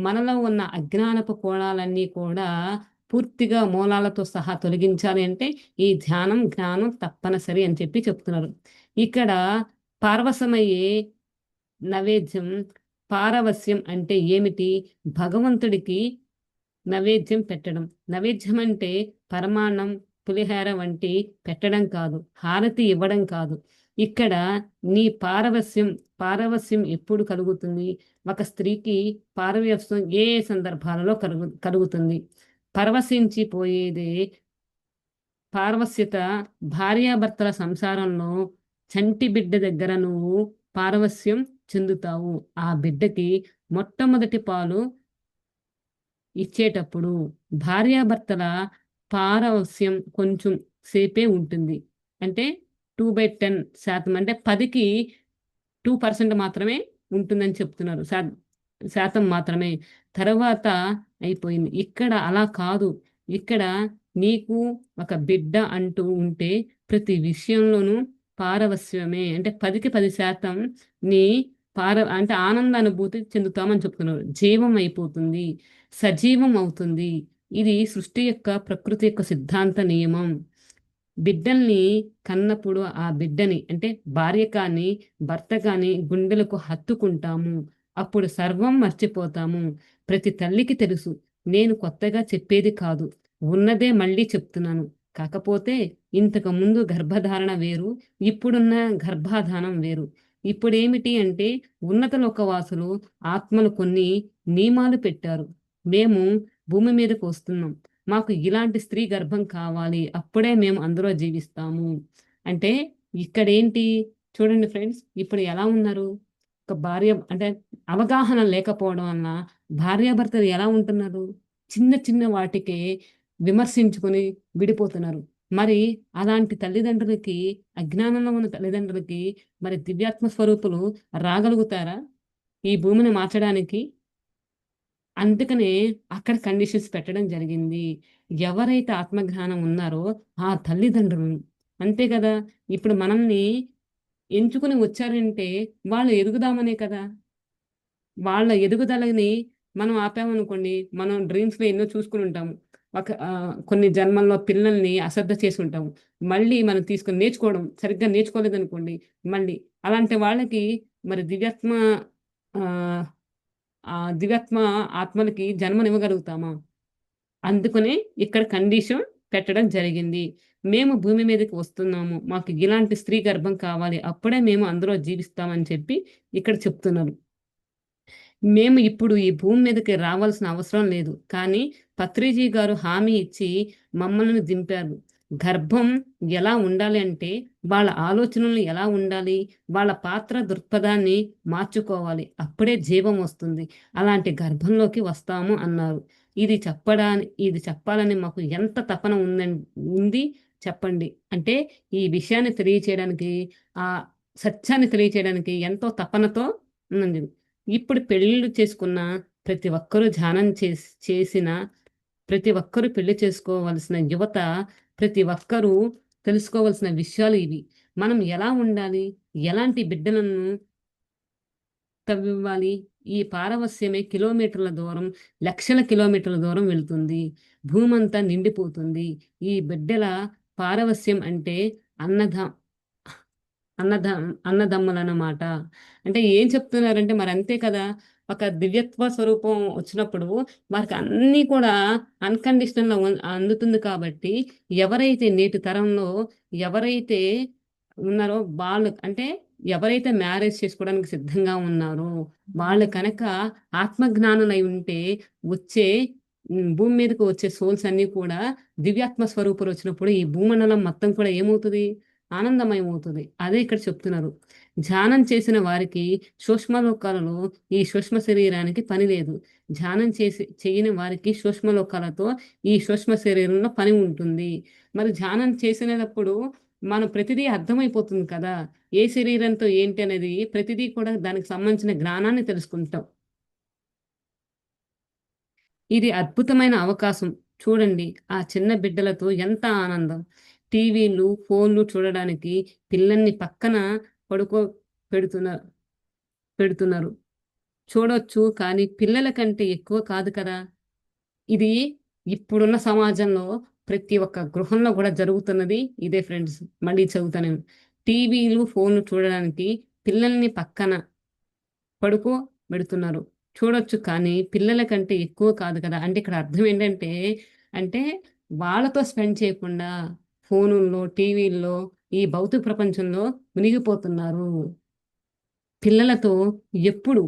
మనలో ఉన్న అజ్ఞానపు కోణాలన్నీ కూడా పూర్తిగా మూలాలతో సహా తొలగించాలి అంటే ఈ ధ్యానం, జ్ఞానం తప్పనిసరి అని చెప్తున్నారు. ఇక్కడ పారవశమయ్యే నైవేద్యం, పారవస్యం అంటే ఏమిటి? భగవంతుడికి నైవేద్యం పెట్టడం. నైవేద్యం అంటే పరమాన్నం, పులిహోర వంటి పెట్టడం కాదు. హారతి ఇవ్వడం కాదు. ఇక్కడ నీ పారవస్యం ఎప్పుడు కలుగుతుంది? ఒక స్త్రీకి పారవస్యం ఏ ఏ సందర్భాలలో కలుగుతుంది? పరవశించిపోయేదే పారవస్యత భార్యాభర్తల సంసారంలో చంటి బిడ్డ దగ్గర నువ్వు పారవస్యం చెందుతావు. ఆ బిడ్డకి మొట్టమొదటి పాలు ఇచ్చేటప్పుడు భార్యాభర్తల పారవస్యం కొంచెం సేపే ఉంటుంది. అంటే 2/10% అంటే 10కి 2% మాత్రమే ఉంటుందని చెప్తున్నారు. శాతం మాత్రమే. తర్వాత అయిపోయింది. ఇక్కడ అలా కాదు. ఇక్కడ నీకు ఒక బిడ్డ అంటూ ఉంటే ప్రతి విషయంలోనూ పారవస్యమే. అంటే 10కి 10% నీ అంటే ఆనందానుభూతి చెందుతామని చెప్తున్నారు. జీవం అయిపోతుంది. సజీవం అవుతుంది. ఇది సృష్టి యొక్క ప్రకృతి యొక్క సిద్ధాంత నియమం. బిడ్డల్ని కన్నప్పుడు ఆ బిడ్డని అంటే భార్య కానీ, భర్త కానీ గుండెలకు హత్తుకుంటాము. అప్పుడు సర్వం మర్చిపోతాము. ప్రతి తల్లికి తెలుసు. నేను కొత్తగా చెప్పేది కాదు. ఉన్నదే మళ్ళీ చెప్తున్నాను. కాకపోతే ఇంతకుముందు గర్భధారణ వేరు. ఇప్పుడున్న గర్భాధానం వేరు. ఇప్పుడేమిటి అంటే ఉన్నత లోకవాసులు ఆత్మలు కొన్ని నియమాలు పెట్టారు. మేము భూమి మీదకు వస్తున్నాం. మాకు ఇలాంటి స్త్రీ గర్భం కావాలి. అప్పుడే మేము అందులో జీవిస్తాము. అంటే ఇక్కడేంటి చూడండి ఫ్రెండ్స్, ఇప్పుడు ఎలా ఉన్నారు? ఒక భార్య అంటే అవగాహన లేకపోవడం వలన భార్యాభర్తలు ఎలా ఉంటున్నారు? చిన్న చిన్న వాటికే విమర్శించుకొని విడిపోతున్నారు. మరి అలాంటి తల్లిదండ్రులకి, అజ్ఞానంలో ఉన్న తల్లిదండ్రులకి మరి దివ్యాత్మ స్వరూపులు రాగలుగుతారా? ఈ భూమిని మార్చడానికి? అందుకనే అక్కడ కండిషన్స్ పెట్టడం జరిగింది. ఎవరైతే ఆత్మజ్ఞానం ఉన్నారో ఆ తల్లిదండ్రులు. అంతే కదా! ఇప్పుడు మనల్ని ఎంచుకుని వచ్చారంటే వాళ్ళు ఎదుగుదామనే కదా! వాళ్ళ ఎదుగుదలని మనం ఆపామనుకోండి, మనం డ్రీమ్స్‌లో ఎన్నో చూసుకొని ఉంటాము. కొన్ని జన్మల్లో పిల్లల్ని అశ్రద్ధ చేసుంటాము. మళ్ళీ మనం తీసుకొని నేర్చుకోవడం, సరిగ్గా నేర్చుకోలేదనుకోండి, మళ్ళీ అలాంటి వాళ్ళకి మరి ఆహ్, దివ్యాత్మ ఆత్మలకి జన్మనివ్వగలుగుతామా? అందుకనే ఇక్కడ కండిషన్ పెట్టడం జరిగింది. మేము భూమి మీదకి వస్తున్నాము. మాకు ఇలాంటి స్త్రీ గర్భం కావాలి. అప్పుడే మేము అందులో జీవిస్తామని చెప్పి ఇక్కడ చెప్తున్నారు. మేము ఇప్పుడు ఈ భూమి మీదకి రావాల్సిన అవసరం లేదు. కానీ పత్రిజీ గారు హామీ ఇచ్చి మమ్మల్ని దింపారు. గర్భం ఎలా ఉండాలి అంటే, వాళ్ళ ఆలోచనలు ఎలా ఉండాలి, వాళ్ళ పాత్ర దృక్పథాన్ని మార్చుకోవాలి. అప్పుడే జీవం వస్తుంది. అలాంటి గర్భంలోకి వస్తాము అన్నారు. ఇది చెప్పాలని మాకు ఎంత తపన ఉంది చెప్పండి. అంటే ఈ విషయాన్ని తెలియచేయడానికి, ఆ సత్యాన్ని తెలియచేయడానికి ఎంతో తపనతో ఉంది. ఇప్పుడు పెళ్ళిళ్ళు చేసుకున్న ప్రతి ఒక్కరూ ధ్యానం చేసిన ప్రతి ఒక్కరూ పెళ్లి చేసుకోవాల్సిన యువత, ప్రతి ఒక్కరూ తెలుసుకోవాల్సిన విషయాలు ఇవి. మనం ఎలా ఉండాలి? ఎలాంటి బిడ్డలను తవ్వివ్వాలి? ఈ పారవస్యమే కిలోమీటర్ల దూరం, లక్షల కిలోమీటర్ల దూరం వెళ్తుంది. భూమంతా నిండిపోతుంది. ఈ బిడ్డల పారవస్యం అంటే అన్నద అన్నద అన్నదమ్ములన్నమాట. అంటే ఏం చెప్తున్నారంటే మరంతే కదా! ఒక దివ్యత్వ స్వరూపం వచ్చినప్పుడు వారికి అన్నీ కూడా అన్‌కండిషనల్‌గా అందుతుంది కాబట్టి, ఎవరైతే నేటి తరంలో ఎవరైతే ఉన్నారో వాళ్ళు అంటే ఎవరైతే మ్యారేజ్ చేసుకోవడానికి సిద్ధంగా ఉన్నారో, వాళ్ళు కనుక ఆత్మజ్ఞానులై ఉంటే వచ్చే భూమి మీదకి వచ్చే సోల్స్ అన్నీ కూడా దివ్యాత్మ స్వరూపులొచ్చినప్పుడు ఈ భూమండలం మొత్తం కూడా ఏమవుతది? ఆనందమయమవుతది. అదే ఇక్కడ చెప్తున్నారు. ధ్యానం చేసిన వారికి సూక్ష్మలోకాలలో ఈ సూక్ష్మ శరీరానికి పని లేదు. ధ్యానం చెయ్యని వారికి సూక్ష్మలోకాలతో ఈ సూక్ష్మ శరీరంలో పని ఉంటుంది. మరి ధ్యానం చేసినప్పుడు మనం ప్రతిదీ అర్థమైపోతుంది కదా! ఏ శరీరంతో ఏంటి అనేది ప్రతిదీ కూడా దానికి సంబంధించిన జ్ఞానాన్ని తెలుసుకుంటాం. ఇది అద్భుతమైన అవకాశం. చూడండి ఆ చిన్న బిడ్డలతో ఎంత ఆనందం. టీవీలు, ఫోన్‌లు చూడడానికి పిల్లల్ని పక్కన పడుకో పెడుతున్న పెడుతున్నారు. చూడొచ్చు కానీ పిల్లల కంటే ఎక్కువ కాదు కదా! ఇది ఇప్పుడున్న సమాజంలో ప్రతి ఒక్క గృహంలో గూడా జరుగుతున్నది ఇదే ఫ్రెండ్స్. మళ్ళీ చెబుతాను. టీవీలు, ఫోన్‌లు చూడడానికి పిల్లల్ని పక్కన పడుకోబెడుతున్నారు. చూడొచ్చు కానీ పిల్లల కంటే ఎక్కువ కాదు కదా! అంటే ఇక్కడ అర్థం ఏంటంటే, అంటే వాళ్ళతో స్పెండ్ చేయకుండా ఫోనుల్లో, టీవీల్లో ఈ భౌతిక ప్రపంచంలో మునిగిపోతున్నారు. పిల్లలతో ఎప్పుడు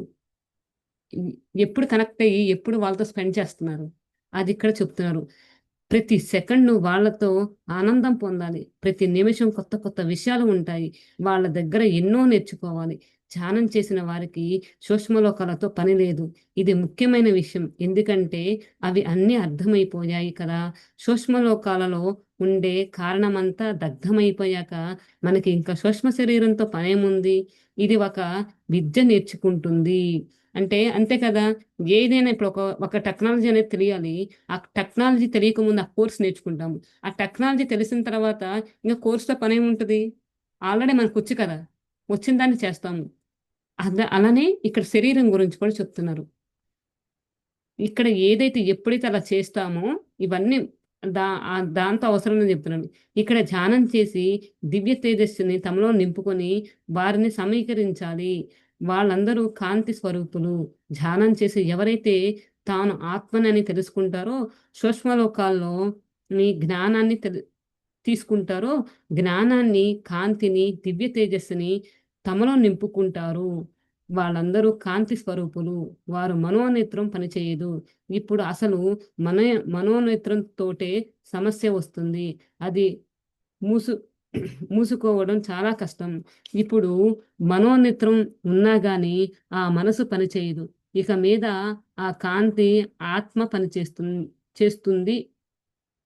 హ్మ్. ఎప్పుడు కనెక్ట్ అయ్యి, ఎప్పుడు వాళ్ళతో స్పెండ్ చేస్తున్నారు. అదిక్కడ చెప్తున్నారు. ప్రతి సెకండు వాళ్ళతో ఆనందం పొందాలి. ప్రతి నిమిషం కొత్త కొత్త విషయాలు ఉంటాయి. వాళ్ళ దగ్గర ఎన్నో నేర్చుకోవాలి. ధ్యానం చేసిన వారికి సూక్ష్మలోకాలతో పని లేదు. ఇది ముఖ్యమైన విషయం. ఎందుకంటే అవి అన్నీ అర్థమైపోయాయి కదా! సూక్ష్మలోకాలలో ఉండే కారణమంతా దగ్ధమైపోయాక మనకి ఇంకా సూక్ష్మ శరీరంతో పనేముంది? ఇది ఒక విద్య నేర్చుకుంటుంది. అంటే అంతే కదా! ఏదైనా ఇప్పుడు ఒక టెక్నాలజీ అనేది తెలియాలి. ఆ టెక్నాలజీ తెలియకముందు ఆ కోర్స్ నేర్చుకుంటాము. ఆ టెక్నాలజీ తెలిసిన తర్వాత ఇంక కోర్స్‌తో పనేముంటది? ఆల్రెడీ మనకొచ్చు కదా! వచ్చిన దాన్ని చేస్తాము. అలానే ఇక్కడ శరీరం గురించి కూడా చెప్తున్నారు. ఇక్కడ ఏదైతే ఎప్పుడైతే అలా చేస్తామో ఇవన్నీ దాంతో అవసరం లేదని చెప్తున్నాను. ఇక్కడ ధ్యానం చేసి దివ్య తేజస్సుని తమలో నింపుకొని వారిని సమీకరించాలి. వాళ్ళందరూ కాంతి స్వరూపులు. ధ్యానం చేసి ఎవరైతే తాను ఆత్మనని తెలుసుకుంటారో సూక్ష్మలోకాల్లో నీ జ్ఞానాన్ని తీసుకుంటారో జ్ఞానాన్ని, కాంతిని, దివ్య తేజస్సుని తమలో నింపుకుంటారు. వాళ్ళందరూ కాంతి స్వరూపులు. వారు మనోనేత్రం పనిచేయదు. ఇప్పుడు అసలు మన మనోనేత్రంతోటే సమస్య వస్తుంది. అది మూసు మూసుకోవడం చాలా కష్టం. ఇప్పుడు మనోనేత్రం ఉన్నా గాని ఆ మనసు పనిచేయదు. ఇక మీద ఆ కాంతి ఆత్మ చేస్తుంది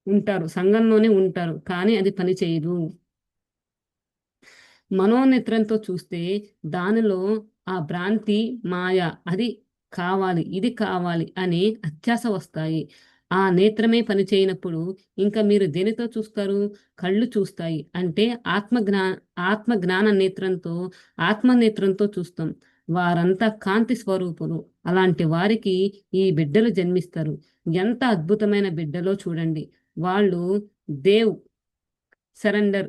ఉంటారు. సంఘంలోనే ఉంటారు. కానీ అది పని చేయదు. మనోనేత్రంతో చూస్తే దానిలో ఆ భ్రాంతి, మాయ అది కావాలి, ఇది కావాలి అనే అత్యాస వస్తాయి. ఆ నేత్రమే పని చేయనప్పుడు ఇంకా మీరు దేనితో చూస్తారు? కళ్ళు చూస్తాయి. అంటే ఆత్మ జ్ఞాన నేత్రంతో, ఆత్మ నేత్రంతో చూస్తాం. వారంతా కాంతి స్వరూపులు. అలాంటి వారికి ఈ బిడ్డలు జన్మిస్తారు. ఎంత అద్భుతమైన బిడ్డలో చూడండి. వాళ్ళు దేవ్ సరెండర్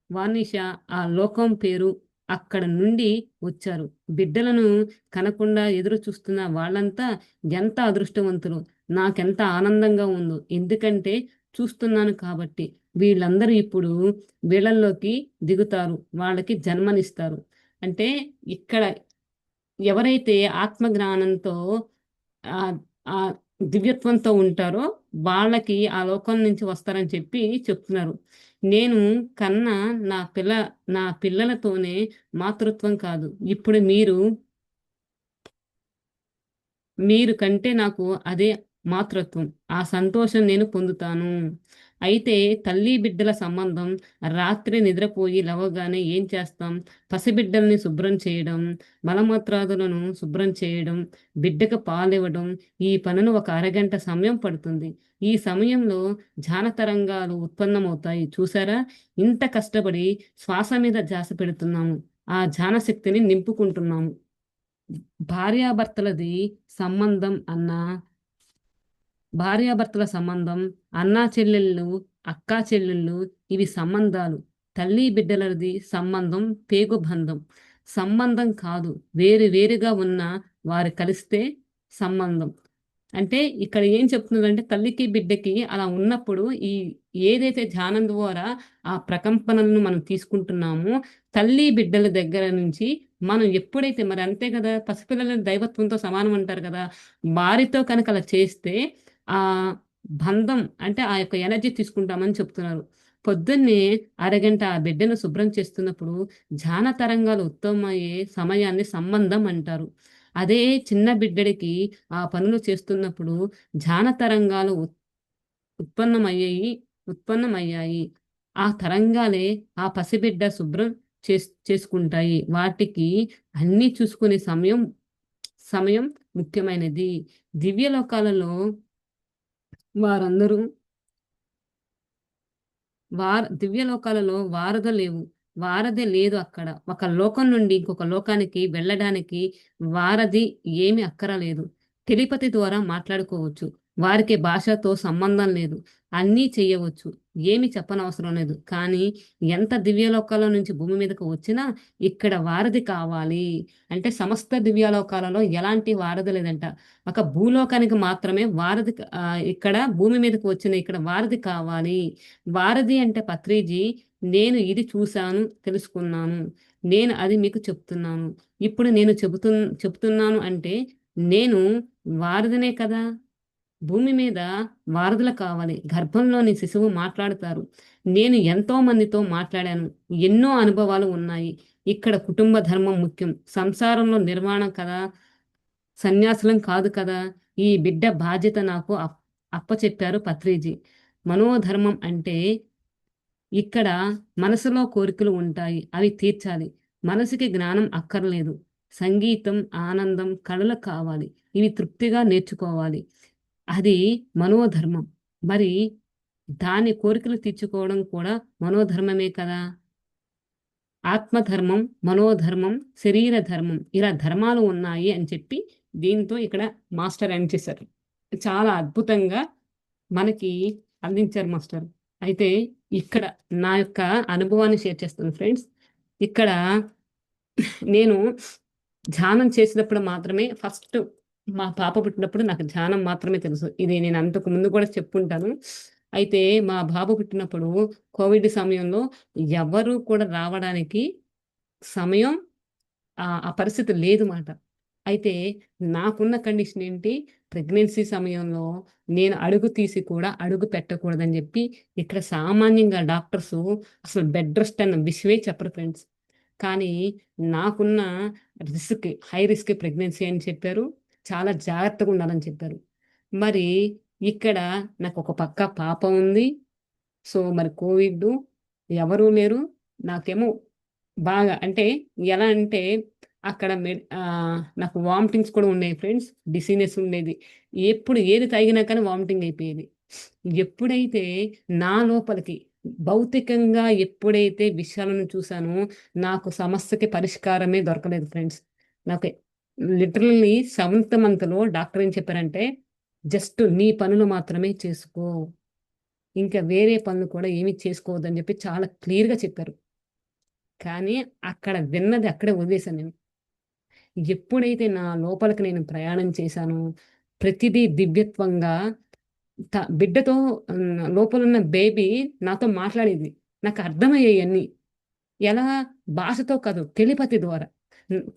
వానిష ఆ లోకం పేరు అక్కడ నుండి వచ్చారు. బిడ్డలను కనకుండా ఎదురు చూస్తున్న వాళ్ళంతా ఎంత అదృష్టవంతులు. నాకెంత ఆనందంగా ఉందో. ఎందుకంటే చూస్తున్నాను కాబట్టి. వీళ్ళందరూ ఇప్పుడు వీళ్ళల్లోకి దిగుతారు. వాళ్ళకి జన్మనిస్తారు. అంటే ఇక్కడ ఎవరైతే ఆత్మ జ్ఞానంతో ఆ ఆ దివ్యత్వంతో ఉంటారో వాళ్ళకి ఆ లోకం నుంచి వస్తారని చెప్పి చెప్తున్నారు. నేను కన్నా నా పిల్ల నా పిల్లలతోనే మాతృత్వం కాదు. ఇప్పుడు మీరు కంటే నాకు అదే మాతృత్వం. ఆ సంతోషం నేను పొందుతాను. అయితే తల్లి బిడ్డల సంబంధం రాత్రి నిద్రపోయి లేవగానే ఏం చేస్తాం? పసిబిడ్డల్ని శుభ్రం చేయడం, మలమూత్రాదులను శుభ్రం చేయడం, బిడ్డకు పాలివ్వడం, ఈ పనులు ఒక అరగంట సమయం పడుతుంది. ఈ సమయంలో ధ్యాన తరంగాలు ఉత్పన్నమవుతాయి. చూసారా? ఇంత కష్టపడి శ్వాస మీద ధ్యాస పెడుతున్నాము. ఆ ధ్యాన శక్తిని నింపుకుంటున్నాము. భార్యాభర్తలది సంబంధం అన్నా భార్యాభర్తల సంబంధం, అన్నా చెల్లెళ్ళు, అక్కా చెల్లెళ్ళు ఇవి సంబంధాలు. తల్లి బిడ్డలది సంబంధం పేగు బంధం. సంబంధం కాదు. వేరు వేరుగా ఉన్న వారు కలిస్తే సంబంధం. అంటే ఇక్కడ ఏం చెప్తుందంటే తల్లికి బిడ్డకి అలా ఉన్నప్పుడు ఏదైతే ధ్యానం ద్వారా ఆ ప్రకంపనలను మనం తీసుకుంటున్నామో తల్లి బిడ్డల దగ్గర నుంచి మనం ఎప్పుడైతే మరి అంతే కదా పసిపిల్లలని దైవత్వంతో సమానం అంటారు కదా వారితో కనుక అలా చేస్తే ఆ బంధం అంటే ఆ యొక్క ఎనర్జీ తీసుకుంటామని చెప్తున్నారు. పొద్దున్నే అరగంట ఆ బిడ్డను శుభ్రం చేస్తున్నప్పుడు ధ్యాన తరంగాలు ఉత్తమమయ్యే సమయాన్ని సంబంధం అంటారు. అదే చిన్న బిడ్డడికి ఆ పనులు చేస్తున్నప్పుడు ధ్యాన తరంగాలు ఉత్పన్నమయ్యాయి ఉత్పన్నమయ్యాయి. ఆ తరంగాలే ఆ పసిబిడ్డ శుభ్రం చేసుకుంటాయి. వాటికి అన్నీ చూసుకునే సమయం సమయం ముఖ్యమైనది. దివ్యలోకాలలో వారందరూ దివ్యలోకాలలో వారధ లేవు. వారధి లేదు అక్కడ. ఒక లోకం నుండి ఇంకొక లోకానికి వెళ్ళడానికి వారధి ఏమి అక్కరలేదు. టెలిపతి ద్వారా మాట్లాడుకోవచ్చు. వారికి భాషతో సంబంధం లేదు. అన్నీ చెయ్యవచ్చు. ఏమి చెప్పనవసరం లేదు. కానీ ఎంత దివ్యలోకాల నుంచి భూమి మీదకు వచ్చినా ఇక్కడ వారధి కావాలి. అంటే సమస్త దివ్యలోకాలలో ఎలాంటి వారధి లేదంట. ఒక భూలోకానికి మాత్రమే ఇక్కడ భూమి మీదకి వచ్చిన ఇక్కడ వారధి కావాలి. వారధి అంటే పత్రిజీ నేను ఇది చూశాను, తెలుసుకున్నాను. నేను అది మీకు చెప్తున్నాను. ఇప్పుడు నేను చెబుతున్నాను అంటే నేను వారధినే కదా! భూమి మీద వారధులు కావాలి. గర్భంలోని శిశువు మాట్లాడుతారు. నేను ఎంతో మందితో మాట్లాడాను. ఎన్నో అనుభవాలు ఉన్నాయి. ఇక్కడ కుటుంబ ధర్మం ముఖ్యం. సంసారంలో నిర్మాణం కదా! సన్యాసులం కాదు కదా! ఈ బిడ్డ బాధ్యత నాకు అప్పచెప్పారు పత్రిజీ. మనోధర్మం అంటే ఇక్కడ మనసులో కోరికలు ఉంటాయి. అవి తీర్చాలి. మనసుకి జ్ఞానం అక్కర్లేదు. సంగీతం, ఆనందం, కళలు కావాలి. ఇవి తృప్తిగా నేర్చుకోవాలి. అది మనోధర్మం. మరి దాని కోరికలు తీర్చుకోవడం కూడా మనోధర్మమే కదా! ఆత్మధర్మం, మనోధర్మం, శరీర ధర్మం ఇలా ధర్మాలు ఉన్నాయి అని చెప్పి దీంతో ఇక్కడ మాస్టర్ ఎండ్ చేశారు. చాలా అద్భుతంగా మనకి అందించారు మాస్టర్. అయితే ఇక్కడ నా యొక్క అనుభవాన్ని షేర్ చేస్తాను ఫ్రెండ్స్. ఇక్కడ నేను ధ్యానం చేసినప్పుడు మాత్రమే ఫస్ట్ మా పాప పుట్టినప్పుడు నాకు ధ్యానం మాత్రమే తెలుసు. ఇది నేను అంతకు ముందు కూడా చెప్పుంటాను. అయితే మా బాబు పుట్టినప్పుడు కోవిడ్ సమయంలో ఎవరు కూడా రావడానికి సమయం ఆ పరిస్థితి లేదు మాట. అయితే నాకున్న కండిషన్ ఏంటి, ప్రెగ్నెన్సీ సమయంలో నేను అడుగు తీసి కూడా అడుగు పెట్టకూడదని జెప్పి, ఇక్కడ సామాన్యంగా డాక్టర్సు అసలు బెడ్ రెస్ట్ అన్న విషయమే చెప్పరు ఫ్రెండ్స్. కానీ నాకున్న హై రిస్క్ ప్రెగ్నెన్సీ అని చెప్పారు. చాలా జాగ్రత్తగా ఉండాలని చెప్పారు. మరి ఇక్కడ నాకొక పక్క పాప ఉంది. సో, మరి కోవిడ్డు ఎవరూ లేరు. నాకేమో బాగా అంటే ఎలా అంటే అక్కడ నాకు వామిటింగ్స్ కూడా ఉండేవి ఫ్రెండ్స్. డిసీనెస్ ఉండేది. ఎప్పుడు ఏది తాగినా కానీ వామిటింగ్ అయిపోయేది. ఎప్పుడైతే నా లోపలికి భౌతికంగా ఎప్పుడైతే విషయాలను చూసానో, నాకు సమస్యకి పరిష్కారమే దొరకలేదు ఫ్రెండ్స్. నాకు లిటరల్లీ సెవెంత్ మంత్‌లో డాక్టర్ ఏం చెప్పారంటే, "జస్ట్ నీ పనులు మాత్రమే చేసుకో. ఇంకా వేరే పనులు కూడా ఏమి చేసుకోవద్దని" చెప్పి చాలా క్లియర్‌గా చెప్పారు. కానీ అక్కడ విన్నది అక్కడే వదిలేసాను నేను. ఎప్పుడైతే నా లోపలికి నేను ప్రయాణం చేశానో, ప్రతిదీ దివ్యత్వంగా బిడ్డతో లోపలున్న బేబీ నాతో మాట్లాడేది. నాకు అర్థమయ్యేయి అన్నీ. ఎలా? భాషతో కాదు, టెలిపతి ద్వారా.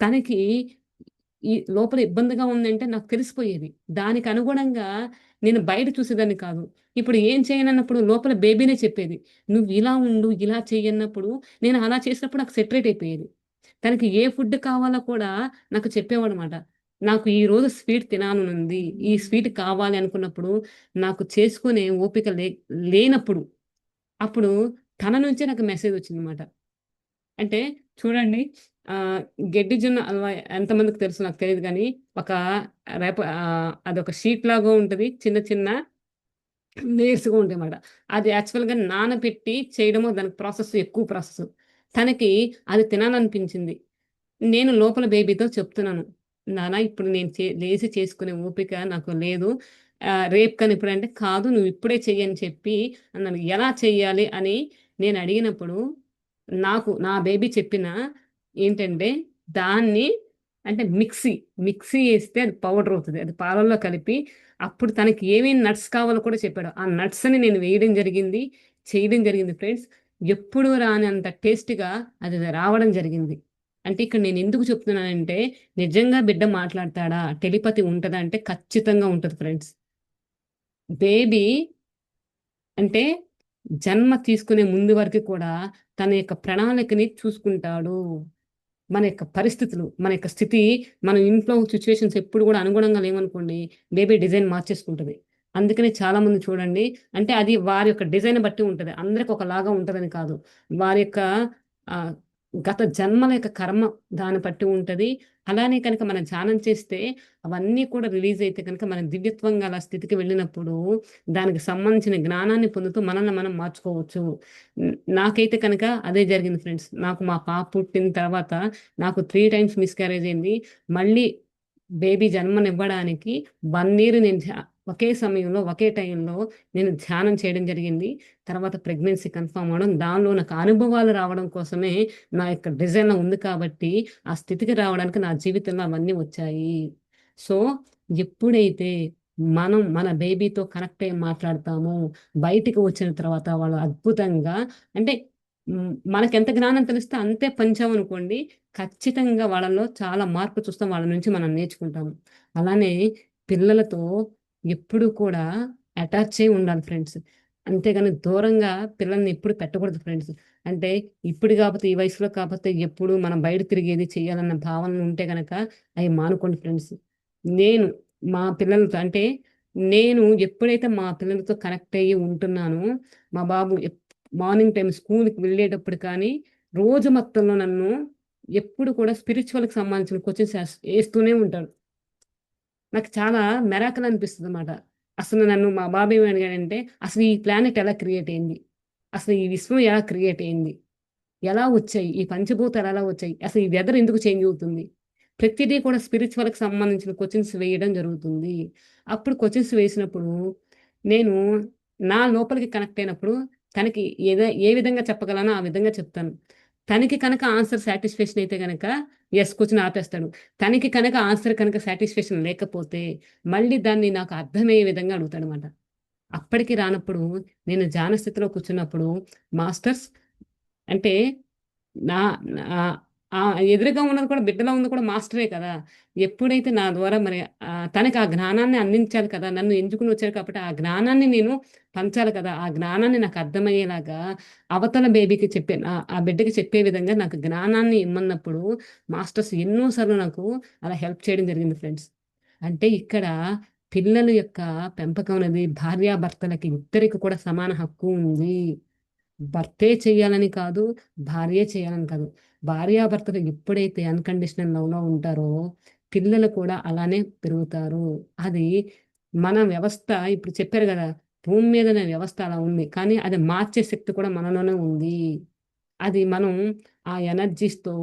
తనకి ఈ లోపల ఇబ్బందిగా ఉందంటే నాకు తెలిసిపోయేది. దానికి అనుగుణంగా నేను బయట చూసేదాన్ని కాదు. ఇప్పుడు ఏం చేయనన్నప్పుడు లోపల బేబీనే చెప్పేది. "నువ్వు ఇలా ఉండు, ఇలా చెయ్యన్నప్పుడు" నేను అలా చేసినప్పుడు నాకు సెటరేట్ అయిపోయేది. తనకి ఏ ఫుడ్ కావాలో కూడా నాకు చెప్పేవాడనమాట. నాకు ఈరోజు స్వీట్ తినాలనుంది. ఈ స్వీట్ కావాలి అనుకున్నప్పుడు నాకు చేసుకునే ఓపిక లేనప్పుడు అప్పుడు తన నుంచే నాకు మెసేజ్ వచ్చిందనమాట. అంటే చూడండి, గెడ్డి జొన్న హల్వా ఎంతమందికి తెలుసో నాకు తెలీదు గానీ, ఒక అదొక షీట్ లాగా ఉంటది. చిన్న చిన్న లేయర్స్‌గా ఉంటాయన్నమాట. అది యాక్చువల్‌గా నానబెట్టి చేయడము దానికి ప్రాసెస్ ఎక్కువ ప్రాసెస్. తనకి అది తినాలనిపించింది. నేను లోపల బేబీతో చెప్తున్నాను. నాన్న ఇప్పుడు నేను లేసి చేసుకునే ఓపిక నాకు లేదు. రేపు కానీ ఇప్పుడంటే, కాదు నువ్వు ఇప్పుడే చెయ్యి అని చెప్పి అన్నాను. ఎలా చెయ్యాలి అని నేను అడిగినప్పుడు, నాకు నా బేబీ చెప్పిన ఏంటంటే, దాన్ని అంటే మిక్సీ ఏస్తే అది పౌడర్ అవుతది. అది పాలల్లో కలిపి అప్పుడు తనకి ఏమేం నట్స్ కావాలో కూడా చెప్పాడు. ఆ నట్స్‌ని నేను వేయడం జరిగింది. చేయడం జరిగింది ఫ్రెండ్స్. ఎప్పుడు రానంత టేస్ట్‌గా అది రావడం జరిగింది. అంటే ఇక్కడ నేనెందుకు చెప్తున్నానంటే, నిజంగా బిడ్డ మాట్లాడతాడా? టెలిపతి ఉంటదా? అంటే ఖచ్చితంగా ఉంటది ఫ్రెండ్స్. బేబీ అంటే జన్మ తీసుకునే ముందు వరకు కూడా తన యొక్క ప్రణాళికని చూసుకుంటాడు. మన యొక్క పరిస్థితులు, మన యొక్క స్థితి, మన ఇంట్లో సిట్యుయేషన్స్ ఎప్పుడు గూడా అనుగుణంగా లేవనుకోండి, బేబీ డిజైన్ మార్చేసుకుంటది. అందుకనే చాలామంది చూడండి, అంటే అది వారి యొక్క డిజైన్ బట్టి ఉంటది. అందరికి ఒకలాగా ఉంటదని కాదు. వారి యొక్క ఆహ్, గత జన్మల యొక్క కర్మ దాన్ని బట్టి ఉంటది. అలానే కనుక మనం ధ్యానం చేస్తే అవన్నీ కూడా రిలీజ్ అయితే కనుక మనం దివ్యత్వం గల స్థితికి వెళ్ళినప్పుడు, దానికి సంబంధించిన జ్ఞానాన్ని పొందుతూ మనల్ని మనం మార్చుకోవచ్చు. నాకైతే కనుక అదే జరిగింది ఫ్రెండ్స్. నాకు మా పాప పుట్టిన తర్వాత నాకు 3 టైమ్స్ మిస్‌క్యారేజ్ అయింది. మళ్ళీ బేబీ జన్మనివ్వడానికి 1 ఇయర్ నేను ఒకే సమయంలో, ఒకే టైంలో నేను ధ్యానం చేయడం జరిగింది. తర్వాత ప్రెగ్నెన్సీ కన్ఫర్మ్ అవ్వడం, దానిలో నాకు అనుభవాలు రావడం కోసమే నా యొక్క డిజైన్‌లో ఉంది కాబట్టి, ఆ స్థితికి రావడానికి నా జీవితంలో అవన్నీ వచ్చాయి. సో, ఎప్పుడైతే మనం మన బేబీతో కనెక్ట్ అయ్యి మాట్లాడతామో, బయటికి వచ్చిన తర్వాత వాళ్ళు అద్భుతంగా అంటే మనకెంత జ్ఞానం తెలిస్తే అంతే పంచామనుకోండి, ఖచ్చితంగా వాళ్ళలో చాలా మార్పు చూస్తాం. వాళ్ళ నుంచి మనం నేర్చుకుంటాము. అలానే పిల్లలతో ఎప్పుడు కూడా అటాచ్ అయ్యి ఉండాలి ఫ్రెండ్స్. అంతేగాని దూరంగా పిల్లల్ని ఎప్పుడు పెట్టకూడదు ఫ్రెండ్స్. అంటే ఇప్పుడు కాపోతే ఈ వయసులో కాపోతే ఎప్పుడు మనం బయట తిరిగేది చేయాలన్న భావనలు ఉంటే గనక అయి మానుకోండి ఫ్రెండ్స్. నేను మా పిల్లలతో అంటే నేను ఎప్పుడైతే మా పిల్లలతో కనెక్ట్ అయ్యి ఉంటున్నానో, మా బాబు మార్నింగ్ టైమ్ స్కూలుకి వెళ్ళేటప్పుడు కానీ, రోజు మొత్తంలో నన్ను ఎప్పుడు కూడా స్పిరిచ్యువల్‌కి సంబంధించిన క్వెషన్స్ ఏస్తూనే ఉంటాడు. నాకు చాలా మిరాకిల్ అనిపిస్తదనమాట. అసలు నన్ను మా బాబు ఏమి అడిగాడంటే, "అసలు ఈ ప్లానెట్ ఎలా క్రియేట్ అయింది? అసలు ఈ విశ్వం ఎలా క్రియేట్ అయింది? ఎలా వచ్చాయి? ఈ పంచభూతాలు ఎలా వచ్చాయి? అసలు ఈ వెదర్ ఎందుకు చేంజ్ అవుతుంది?" ప్రతిదీ కూడా స్పిరిచ్యువల్‌కి సంబంధించిన క్వెషన్స్ వేయడం జరుగుతుంది. అప్పుడు క్వెషన్స్ వేసినప్పుడు నేను నా లోపలికి కనెక్ట్ అయినప్పుడు తనకి ఏ విధంగా చెప్పగలనో ఆ విధంగా చెప్తాను. తనకి కనుక ఆన్సర్ సాటిస్ఫాక్షన్ అయితే గనక యెస్ కూర్చొని ఆపేస్తాడు. తనకి కనుక ఆన్సర్ కనుక సాటిస్ఫాక్షన్ లేకపోతే మళ్ళీ దాన్ని నాకు అర్థమయ్యే విధంగా అడుగుతాడనమాట. అప్పటికి రానప్పుడు నేను ధ్యాన స్థితిలో కూర్చున్నప్పుడు మాస్టర్స్ అంటే నా నా ఎదురుగా ఉన్నది కూడా బిడ్డలో ఉంది కూడా మాస్టరే కదా! ఎప్పుడైతే నా ద్వారా మరి తనకి ఆ జ్ఞానాన్ని అందించాలి కదా! నన్ను ఎంచుకొని వచ్చాడు కాబట్టి ఆ జ్ఞానాన్ని నేను పంచాలి కదా! ఆ జ్ఞానాన్ని నాకు అర్థమయ్యేలాగా అవతల బేబీకి చెప్పే ఆ బిడ్డకి చెప్పే విధంగా నాకు జ్ఞానాన్ని ఇమ్మన్నప్పుడు మాస్టర్స్ ఎన్నో సార్లు నాకు అలా హెల్ప్ చేయడం జరిగింది ఫ్రెండ్స్. అంటే ఇక్కడ పిల్లల యొక్క పెంపకం అనేది భార్యాభర్తలకి ఇద్దరికి కూడా సమాన హక్కు ఉంది. భర్తే చేయాలని కాదు, భార్యే చేయాలని కాదు. భార్యాభర్తలు ఎప్పుడైతే అన్కండిషనల్ లవ్లో ఉంటారో పిల్లలు కూడా అలానే పెరుగుతారు. అది మన వ్యవస్థ ఇప్పుడు చెప్పారు కదా! భూమి మీదనే వ్యవస్థ అలా ఉంది. కానీ అది మార్చే శక్తి కూడా మనలోనే ఉంది. అది మనం ఆ ఎనర్జీస్‌తో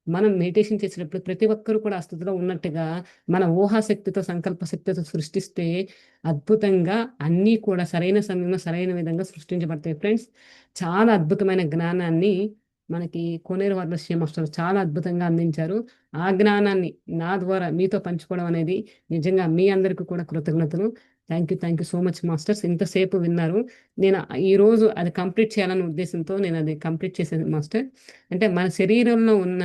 మనం మెడిటేషన్ చేసేటప్పుడు ప్రతి ఒక్కరు కూడా ఆ స్థితిలో ఉన్నట్టుగా మన ఊహాశక్తితో, సంకల్ప శక్తితో సృష్టిస్తే అద్భుతంగా అన్నీ కూడా సరైన సమయంలో, సరైన విధంగా సృష్టించబడతాయి ఫ్రెండ్స్. చాలా అద్భుతమైన జ్ఞానాన్ని మనకి కోనేరు వరలక్ష్మి మాస్టర్ చాలా అద్భుతంగా అందించారు. ఆ జ్ఞానాన్ని నా ద్వారా మీతో పంచుకోవడం అనేది నిజంగా మీ అందరికి కూడా కృతజ్ఞతలు. Thank you so much masters. ఇంతసేపు విన్నారు. నేను ఈరోజు అది కంప్లీట్ చేయాలనే ఉద్దేశంతో నేను అది కంప్లీట్ చేశాను మాస్టర్. అంటే మన శరీరంలో ఉన్న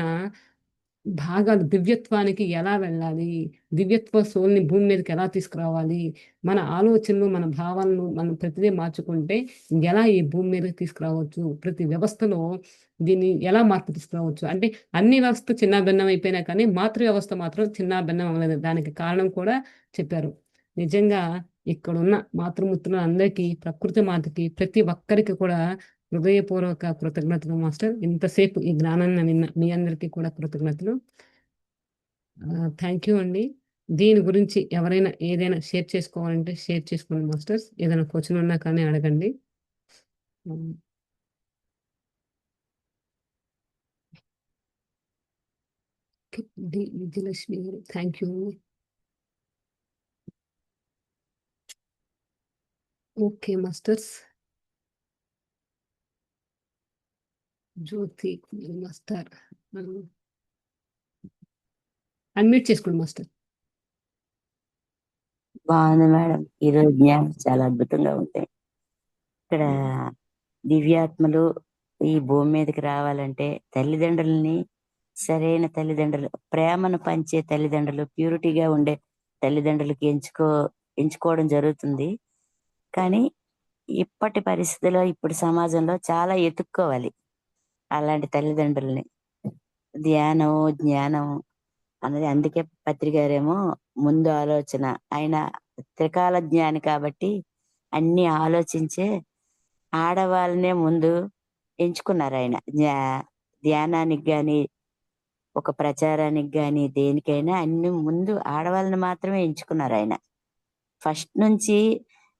భాగాలు దివ్యత్వానికి ఎలా వెళ్ళాలి? దివ్యత్వ సోల్‌ని భూమి మీదకి ఎలా తీసుకురావాలి? మన ఆలోచనలు, మన భావాలను మనం ప్రతిదీ మార్చుకుంటే ఎలా ఈ భూమి మీదకి తీసుకురావచ్చు? ప్రతి వ్యవస్థలో దీన్ని ఎలా మార్పు తీసుకురావచ్చు? అంటే అన్ని వ్యవస్థ చిన్నాభిన్నం అయిపోయినా కానీ మాతృ వ్యవస్థ మాత్రం చిన్నాభిన్నం అవ్వలేదు. దానికి కారణం కూడా చెప్పారు. నిజంగా ఇక్కడున్న మాతృమూర్తులందరికీ, ప్రకృతి మాతకి, ప్రతి ఒక్కరికి కూడా హృదయపూర్వక కృతజ్ఞతలు మాస్టర్. ఇంతసేపు ఈ జ్ఞానాన్ని విన్న మీ అందరికీ కూడా కృతజ్ఞతలు. థ్యాంక్ యూ అండి. దీని గురించి ఎవరైనా ఏదైనా షేర్ చేసుకోవాలంటే షేర్ చేసుకోండి మాస్టర్స్. ఏదైనా క్వెషన్ ఉన్నా కానీ అడగండి. Hmm. Vijayalakshmi garu thank you అండి. Okay masters. Jyothi master. Unmute చేసుకోండి మాస్టర్. బాగుంది మేడం. ఈరోజు జ్ఞానం చాలా అద్భుతంగా ఉంటాయి. ఇక్కడ దివ్యాత్మలు ఈ భూమి మీదకి రావాలంటే తల్లిదండ్రులని, సరైన తల్లిదండ్రులు, ప్రేమను పంచే తల్లిదండ్రులు, ప్యూరిటీగా ఉండే తల్లిదండ్రులకి ఎంచుకోవడం జరుగుతుంది. కానీ ఇప్పటి పరిస్థితిలో, ఇప్పుడు సమాజంలో చాలా ఎతుక్కోవాలి అలాంటి తల్లిదండ్రుల్ని. ధ్యానం, జ్ఞానం అన్నది అందుకే పత్రికారేమో ముందు ఆలోచన. ఆయన త్రికాల జ్ఞాని కాబట్టి అన్ని ఆలోచించే ఆడవాళ్ళనే ముందు ఎంచుకున్నారు ఆయన. ధ్యానానికి గాని, ఒక ప్రచారానికి గాని, దేనికైనా అన్ని ముందు ఆడవాళ్ళని మాత్రమే ఎంచుకున్నారు ఆయన. ఫస్ట్ నుంచి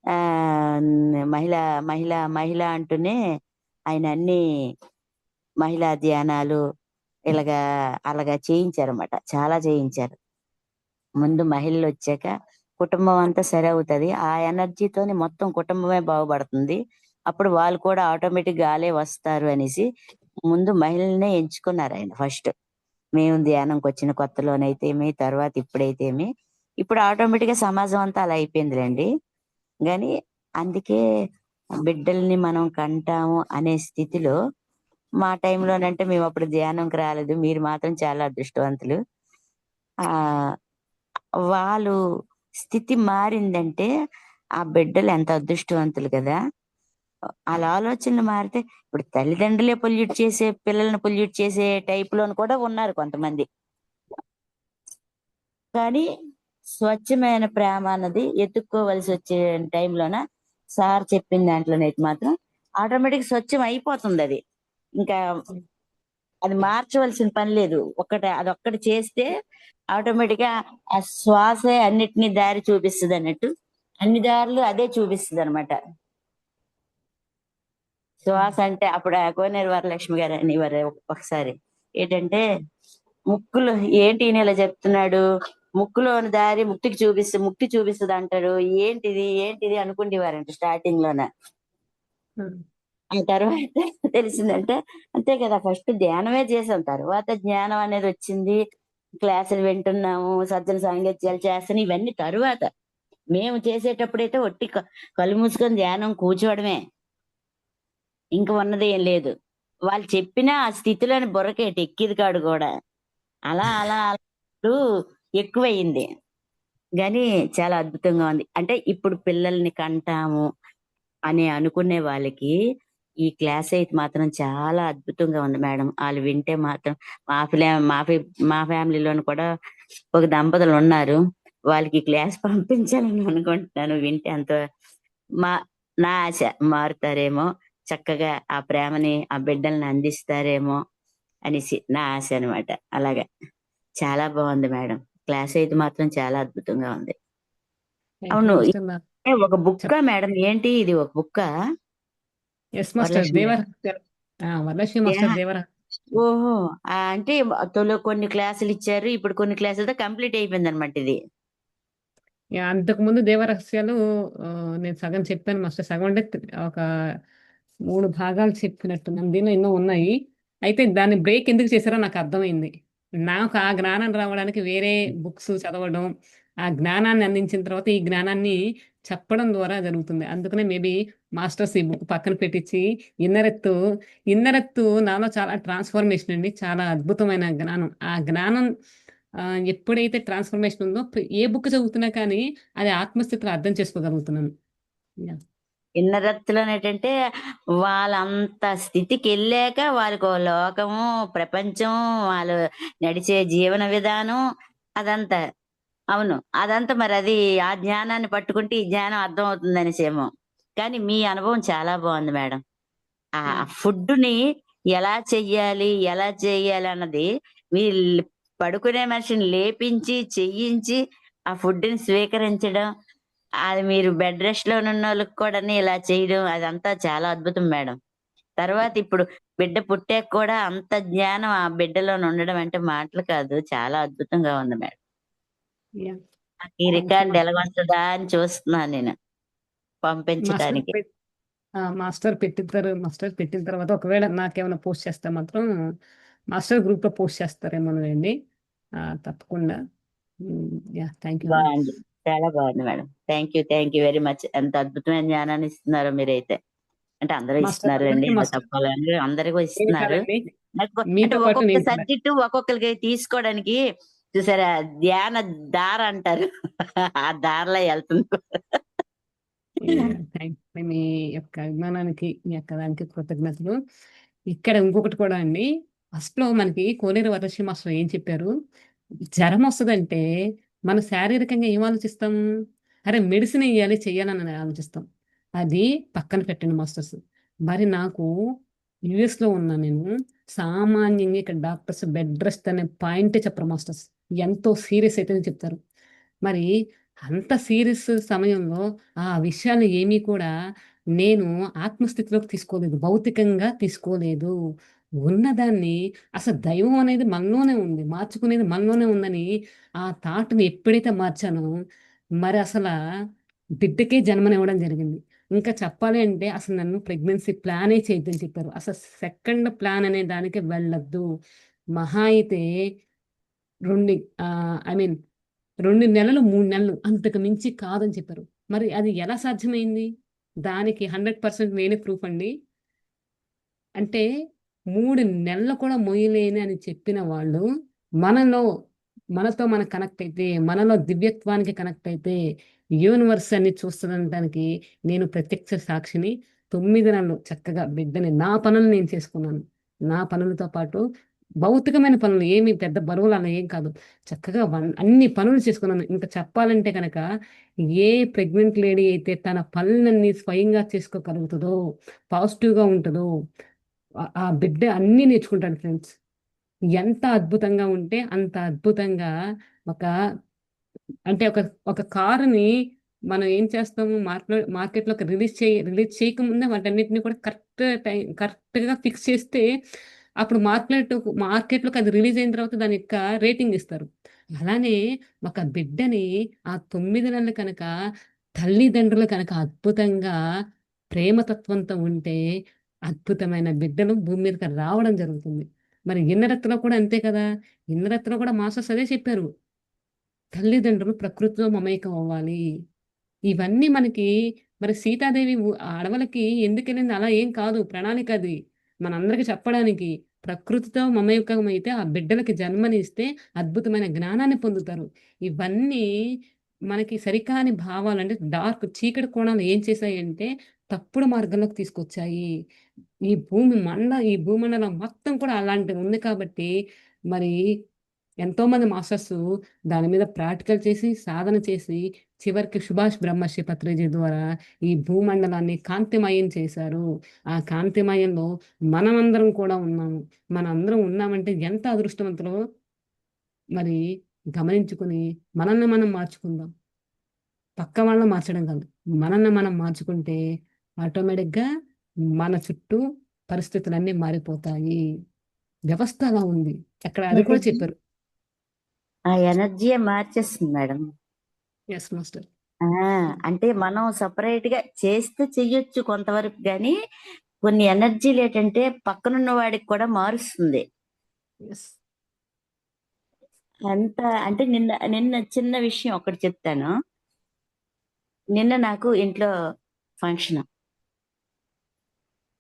ఆ మహిళ మహిళ మహిళ అంటూనే ఆయన అన్ని మహిళా ధ్యానాలు ఇలాగా అలాగా చేయించారన్నమాట. చాలా చేయించారు. ముందు మహిళలు వచ్చాక కుటుంబం అంతా సరి అవుతుంది. ఆ ఎనర్జీతోని మొత్తం కుటుంబమే బాగుపడుతుంది. అప్పుడు వాళ్ళు కూడా ఆటోమేటిక్ గా ఆలే వస్తారు అనేసి ముందు మహిళలనే ఎంచుకున్నారు ఆయన ఫస్ట్. మేము ధ్యానంకి వచ్చిన కొత్తలోనైతేమి, తర్వాత ఇప్పుడైతేమి, ఇప్పుడు ఆటోమేటిక్ గా సమాజం అంతా అలా అయిపోయిందిలేండి. గాని అందుకే బిడ్డల్ని మనం కంటాము అనే స్థితిలో మా టైంలోనంటే మేము అప్పుడు ధ్యానంకి రాలేదు. మీరు మాత్రం చాలా అదృష్టవంతులు. ఆ వాళ్ళు స్థితి మారిందంటే ఆ బిడ్డలు ఎంత అదృష్టవంతులు కదా! ఆళ్ళ ఆలోచనలు మారితే ఇప్పుడు తల్లిదండ్రులే పొల్యూట్ చేసే పిల్లల్ని పొల్యూట్ చేసే టైప్‌లోను కూడా ఉన్నారు కొంతమంది. కానీ స్వచ్ఛమైన ప్రేమ అన్నది ఎతుక్కోవలసొచ్చే టైంలోన సార్ చెప్పిన దాంట్లోనైతే మాత్రం ఆటోమేటిక్ స్వచ్ఛం అయిపోతుందది. ఇంకా అది మార్చవలసిన పని లేదు. అదొక్కటి చేస్తే ఆటోమేటిక్‌గా ఆ శ్వాసే అన్నిటిని దారి చూపిస్తదన్నట్టు. అన్ని దారులు అదే చూపిస్తదనమాట. శ్వాస అంటే అప్పుడు ఆ కోనేరు వరలక్ష్మి గారు అనేవారు ఒకసారి. ఏంటంటే ముక్కులో ఏంటి ఈయన ఇలా చెప్తున్నాడు? ముక్కులోని దారి ముక్తి చూపిస్తదంటారు. ఏంటిది? ఏంటిది? అనుకుండేవారంట స్టార్టింగ్ లోన. ఆ తర్వాత తెలిసిందంటే అంతే కదా! ఫస్ట్ ధ్యానమే చేసాం. తర్వాత జ్ఞానం అనేదొచ్చింది. క్లాసులు వింటున్నాము. సజ్జన సాంగత్యాలు చేస్తున్నాం. ఇవన్నీ తరువాత. మేము చేసేటప్పుడైతే ఒట్టి కళ్ళు మూసుకొని ధ్యానం కూర్చోవడమే. ఇంక ఉన్నది ఏం లేదు. వాళ్ళు చెప్పిన ఆ స్థితిలోని బుర్రకేటి ఎక్కేది కాడు గూడా. అలా అలా అలా ఇప్పుడు ఎక్కువయింది. గానీ చాలా అద్భుతంగా ఉంది. అంటే ఇప్పుడు పిల్లల్ని కంటాము అని అనుకునే వాళ్ళకి ఈ క్లాస్ అయితే మాత్రం చాలా అద్భుతంగా ఉంది మేడం. ఆళ్ళు వింటే మాత్రం మా ఫ్లా మా ఫే మా ఫ్యామిలీలోను కూడా ఒక దంపతులున్నారు. వాళ్ళకి ఈ క్లాస్ పంపించాలని అనుకుంటున్నాను. వింటే ఎంతో మా నా ఆశ మారుతారేమో, చక్కగా ఆ ప్రేమని, ఆ బిడ్డల్ని అందిస్తారేమో అనేసి నా ఆశ అనమాట. అలాగా చాలా బాగుంది మేడం. క్లాస్ అయితే మాత్రం చాలా అద్భుతంగా ఉంది. థ్యాంక్ యూ అవును. మాస్టర్. నా ఒక బుక్క చెప్ మేడం, ఏంటి ఇది, ఒక బుక్క? ఎస్ మాస్టర్ వరలక్ష్మి గారు. దేవర వరలక్ష్మి మాస్టర్ దేవర. ఓహో! అంటే కొన్ని క్లాసులు ఇచ్చారు. ఇప్పుడు కొన్ని క్లాసులతో కంప్లీట్ అయిపోయింది అనమాట ఇది. అంతకుముందు దేవరహస్యాలు నేను సగం చెప్పాను మాస్టర్. సగం అంటే ఒక 3 భాగాలు చెప్పినట్టున్నాను. దీనిలో ఎన్నో ఉన్నాయి. అయితే దాన్ని బ్రేక్ ఎందుకు చేశారో నాకు అర్థమైంది. నాకు ఆ జ్ఞానం రావడానికి వేరే బుక్స్ చదవడం, ఆ జ్ఞానాన్ని అందించిన తర్వాత ఈ జ్ఞానాన్ని చెప్పడం ద్వారా జరుగుతుంది. అందుకనే మేబీ మాస్టర్స్ ఈ బుక్ పక్కన పెట్టించి ఇన్నరెత్తు ఇన్నరెత్తు నాలో చాలా ట్రాన్స్ఫర్మేషన్ అండి. చాలా అద్భుతమైన జ్ఞానం. ఆ జ్ఞానం ఎప్పుడైతే ట్రాన్స్ఫర్మేషన్ ఉందో ఏ బుక్ చదువుతున్నా కానీ అది ఆత్మస్థితిలో అర్థం చేసుకోగలుగుతున్నాను. యాహ్! ఇన్నరత్తులు అనేటంటే వాళ్ళంత స్థితికి వెళ్ళాక వాళ్ళకి ఓ లోకము, ప్రపంచం, వాళ్ళు నడిచే జీవన విధానం అదంతా. అవును. అదంతా మరి అది ఆ జ్ఞానాన్ని పట్టుకుంటే ఈ జ్ఞానం అర్థమవుతుందనేసేమో. కానీ మీ అనుభవం చాలా బావుంది మేడం. ఆ యాహ్! ఫుడ్డుని ఎలా చెయ్యాలి అన్నది వీళ్ళు పడుకునే మనిషిని లేపించి, చెయ్యించి, ఆ ఫుడ్‌ని స్వీకరించడం, అది మీరు బెడ్ రెస్ట్‌లోనున్నోళ్ళకి కూడాని ఇలా చేయడం అదంతా చాలా అద్భుతం మేడం. తర్వాత ఇప్పుడు బిడ్డ పుట్టాక కూడా అంత జ్ఞానం ఆ బిడ్డలోని ఉండడం అంటే మాటలు కాదు. చాలా అద్భుతంగా ఉంది మేడం. యాహ్! ఈ థాంక్ యూ రికార్డ్ మాస్టర్. ఎలాగొస్తదా అని చూస్తున్నాను నేను మాస్టర్ పంపించటానికి. పెట్ మాస్టర్ పెట్టిన తర్వాత ఒకవేళ నాకేమైనా పోస్ట్ చేస్తే మాత్రం మాస్టర్ గ్రూప్‌లో పోస్ట్ చేస్తారేమోనండి. తప్పకుండా. యాహ్! థాంక్ యూ అండి. బావుంది. చాలా బావుంది madam. Thank you very much. ఎంత అద్భుతమైన జ్ఞానాన్ని ఇస్తున్నారో మీరైతే. అంటే అందరూ మాస్టర్ ఇస్తున్నారులెండి. అందరికీ అలా మాస్టర్. చెప్పాలని అందరికీ నేను ఇస్తున్నారు. కాదండి. నాకు అంటే మీతో పాటు ఒక్కొక్క నేను కూడా. సబ్జెక్టు ఒక్కొక్కళ్ళకి తీసుకోవడానికి చూసారా, ధ్యాన దార అంటారు. ఆ దారలో ఎళ్తుంది. మీ యొక్క అభిమానానికి, మీ యొక్క దానికి కృతజ్ఞతలు. ఇక్కడ ఇంకొకటి కూడా అండి. ఫస్ట్‌లో మనకి కోనేరు వరలక్ష్మి మాస్టర్ ఏం చెప్పారు? జరమొస్తదంటే మనం శారీరకంగా ఏం ఆలోచిస్తాం? అరే! మెడిసిన్ ఎయ్యాలి, చెయ్యాలని ఆలోచిస్తాం. అది పక్కన పెట్టండి మాస్టర్స్. మరి నాకు యూఎస్‌లో ఉన్నా నేను. సామాన్యంగా ఇక్కడ డాక్టర్స్ బెడ్ రెస్ట్ అనే పాయింటే చెప్పరు మాస్టర్స్. ఎంతో సీరియస్ అయితేనే చెప్తారు. మరి అంత సీరియస్ సమయంలో ఆ విషయాలు ఏమీ కూడా నేను ఆత్మస్థితిలోకి తీసుకోలేదు. భౌతికంగా తీసుకోలేదు. ఉన్నదాన్ని అసలు దైవం అనేది మనలోనే ఉంది. మార్చుకునేది మనలోనే ఉందని ఆ థాట్‌ని ఎప్పుడైతే మార్చానో, మరి బిడ్డకే జన్మనివ్వడం జరిగింది. ఇంకా చెప్పాలి అంటే అసలు నన్ను ప్రెగ్నెన్సీ ప్లానే చేయొద్దని చెప్పారు. అసలు సెకండ్ ప్లాన్ అనే దానికి వెళ్ళొద్దు. మహా అయితే 2 ఐ మీన్ 2 నెలలు, 3 నెలలు అంతకు మించి కాదని చెప్పారు. మరి అది ఎలా సాధ్యమైంది? దానికి 100% నేనే ప్రూఫ్ అండి. అంటే 3 నెలలు కూడా మోయలేను అని చెప్పిన వాళ్ళు, మనలో మనతో మనం కనెక్ట్ అయితే, మనలో దివ్యత్వానికి కనెక్ట్ అయితే, యూనివర్స్ అన్ని చూస్తదనటానికి నేను ప్రత్యక్ష సాక్షిని. 9 నెలలు చక్కగా బిడ్డని నా పనులు నేను చేసుకున్నాను. నా పనులతో పాటు భౌతికమైన పనులు ఏమి పెద్ద బరువులు అలా ఏం కాదు. చక్కగా అన్ని పనులు చేసుకున్నాను. ఇంకా చెప్పాలంటే గనక ఏ ప్రెగ్నెంట్ లేడీ అయితే తన పనులన్నీ స్వయంగా చేసుకోగలుగుతదో, పాజిటివ్‌గా ఉంటదో ఆ బిడ్డ అన్నీ నేర్చుకుంటాడు ఫ్రెండ్స్. ఎంత అద్భుతంగా ఉంటే అంత అద్భుతంగా ఒక అంటే ఒక కారుని మనం ఏం చేస్తాము మార్కెట్‌లోకి రిలీజ్ చేయకముందే వాటన్నిటిని కూడా కరెక్ట్‌గా ఫిక్స్ చేస్తే అప్పుడు మార్కెట్‌లోకి అది రిలీజ్ అయిన తర్వాత దాని యొక్క రేటింగ్ ఇస్తారు. అలానే ఒక బిడ్డని ఆ 9 నెలలు కనుక తల్లిదండ్రులు కనుక అద్భుతంగా ప్రేమతత్వంతో ఉంటే అద్భుతమైన బిడ్డలు భూమి మీదకి రావడం జరుగుతుంది. మరి గిన్నెరత్తులో కూడా అంతే కదా! గిన్నెరత్తులో కూడా మాస్టర్స్ అదే చెప్పారు. తల్లిదండ్రులు ప్రకృతిలో మమేకం అవ్వాలి. ఇవన్నీ మనకి మరి సీతాదేవి ఆ అడవులకి ఎందుకెళ్ళింది అలా ఏం కాదు. ప్రణాళిక అది. మనందరికి చెప్పడానికి. ప్రకృతితో మమేకమైతే ఆ బిడ్డలకి జన్మనిస్తే అద్భుతమైన జ్ఞానాన్ని పొందుతారు. ఇవన్నీ మనకి సరికాని భావాలు అంటే చీకటి కోణాలు ఏం చేశాయంటే తప్పుడు మార్గంలోకి తీసుకొచ్చాయి. ఈ భూమండలం మొత్తం కూడా అలాంటిది ఉంది కాబట్టి మరి ఎంతోమంది మాస్టర్స్ దాని మీద ప్రాక్టికల్ చేసి సాధన చేసి చివరికి సుభాష్ బ్రహ్మర్షి పత్రిజీ ద్వారా ఈ భూమండలాన్ని కాంతిమయం చేశారు. ఆ కాంతిమయంలో మనమందరం కూడా ఉన్నాము. మనందరం ఉన్నామంటే ఎంత అదృష్టవంతులో మరి గమనించుకుని మనల్ని మనం మార్చుకుందాం. పక్క వాళ్ళని మార్చడం కాదు, మనల్ని మనం మార్చుకుంటే ఆటోమేటిక్గా మన చుట్టూ పరిస్థితులన్నీ మారిపోతాయి. వ్యవస్థ అలా ఉంది. అక్కడ అది కూడా చెప్పారు. ఆ ఎనర్జీ మార్చేస్తుంది మేడం. Yes master. అంటే మనం సపరేట్ గా చేస్తే చెయ్యొచ్చు కొంతవరకు, కానీ కొన్ని ఎనర్జీలు ఏంటంటే పక్కనున్న వాడికి కూడా మారుస్తుంది. ఎస్. అంత అంటే నిన్న నిన్న చిన్న విషయం ఒకటి చెప్తాను. నిన్న నాకు ఇంట్లో ఫంక్షన్.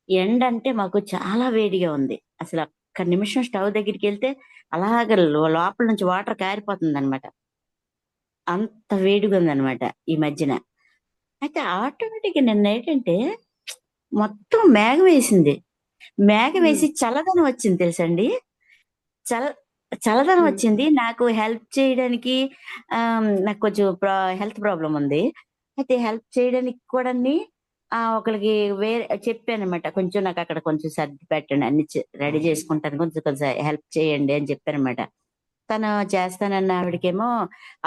ఎండ అంటే మాకు చాలా వేడిగా ఉంది. అసలు ఒక్క నిమిషం స్టవ్ దగ్గరికి వెళ్తే అలాగ లోపల నుంచి వాటర్ కారిపోతుంది అనమాట. అంత వేడిగా ఉందన్నమాట ఈ మధ్యన. అయితే ఆటోమేటిక్ నిన్న ఏంటంటే మొత్తం మేఘం వేసింది. మేఘం వేసి చల్లదనం వచ్చింది తెలుసండి. చల్ చల్లదనం వచ్చింది. నాకు హెల్ప్ చేయడానికి నాకు కొంచెం హెల్త్ ప్రాబ్లం ఉంది. అయితే హెల్ప్ చేయడానికి కూడా ఒకళ్ళకి వేరే చెప్పానన్నమాట. కొంచెం నాకు అక్కడ కొంచెం సర్ది పెట్టండి, అన్ని రెడీ చేసుకుంటాను, కొంచెం కొంచెం హెల్ప్ చేయండి అని చెప్పానన్నమాట. తను చేస్తానన్న ఆవిడకేమో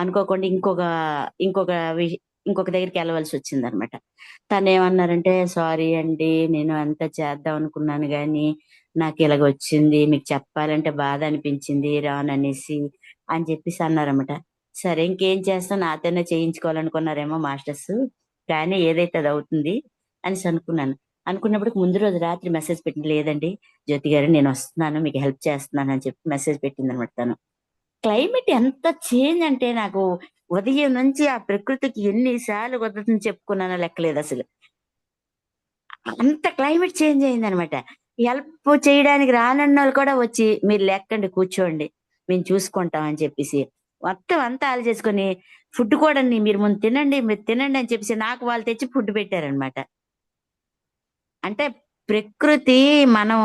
అనుకోకుండా ఇంకొక ఇంకొక దగ్గరికి వెళ్ళవలసి వచ్చిందనమాట. తనేమన్నారంటే, సారీ అండి, నేను అంతా చేద్దాం అనుకున్నాను గాని నాకు ఇలాగ వచ్చింది, మీకు చెప్పాలంటే బాధ అనిపించింది రాననేసి అని చెప్పేసి అన్నారన్నమాట. సరే ఇంకేం చేస్తాం, నాతోనే చేయించుకోవాలనుకున్నారేమో మాస్టర్స్, కానీ ఏదైతే అది అవుతుంది అనేసి అనుకున్నాను. అనుకున్నప్పుడు ముందు రోజు రాత్రి మెసేజ్ పెట్టింది, లేదండి జ్యోతి గారు నేను వస్తున్నాను, మీకు హెల్ప్ చేస్తున్నాను అని చెప్పి మెసేజ్ పెట్టింది అనమాట తను. క్లైమేట్ ఎంత చేంజ్ అంటే నాకు ఉదయం నుంచి ఆ ప్రకృతికి ఎన్నిసార్లు వద్దని చెప్పుకున్నానో లెక్కలేదు అసలు. అంత క్లైమేట్ చేంజ్ అయింది అనమాట. హెల్ప్ చేయడానికి రానన్న వాళ్ళు కూడా వచ్చి మీరు లెక్కండి కూర్చోండి మేము చూసుకుంటాం అని చెప్పేసి మొత్తం అంతా ఆలు చేసుకొని ఫుడ్ కూడా మీరు ముందు తినండి, మీరు తినండి అని చెప్పేసి నాకు వాళ్ళు తెచ్చి ఫుడ్ పెట్టారనమాట. అంటే ప్రకృతి మనం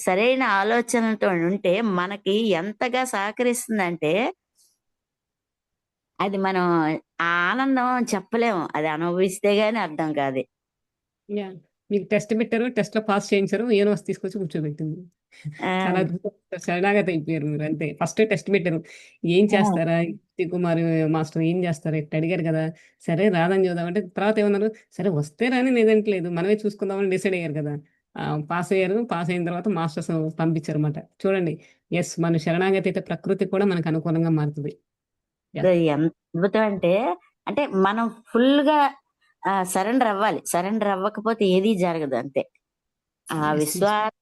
సరైన ఆలోచనలతో ఉంటే మనకి ఎంతగా సహకరిస్తుందంటే అది మనం ఆ ఆనందం చెప్పలేము, అది అనుభవిస్తే గానీ అర్థం కాదు. యా, మీకు టెస్ట్ పెట్టారు, టెస్ట్ లో పాస్ చేయించారు, యూనివర్స్ తీసుకొచ్చి కూర్చోబెట్టింది. ఆ చాలా అద్భుతం. శరణాగతి అయిపోయారు మీరు అంతే. ఫస్ట్ టెస్ట్ పెట్టారు, ఏం ఆ, చేస్తారా కుమార్ మాస్టర్ ఏం చేస్తారు ఇట్లా అడిగారు కదా, సరే రాదని చూద్దాం అంటే తర్వాత ఏమన్నారు, సరే వస్తే రాని లేదంటలేదు మనమే చూసుకుందామని డిసైడ్ అయ్యారు కదా. పాస్ అయ్యారు, పాస్ అయిన తర్వాత మాస్టర్స్ పంపించారు అనమాట. చూడండి, ఎస్ మన శరణాగతి అయితే ప్రకృతి కూడా మనకు అనుకూలంగా మారుతుంది. యా. అది ఎంత అద్భుతం అంటే అంటే మనం ఫుల్ గా సరెండర్ అవ్వాలి. సరెండర్ అవ్వకపోతే ఏదీ జరగదు అంతే. ఆ ఎస్ మాస్టర్.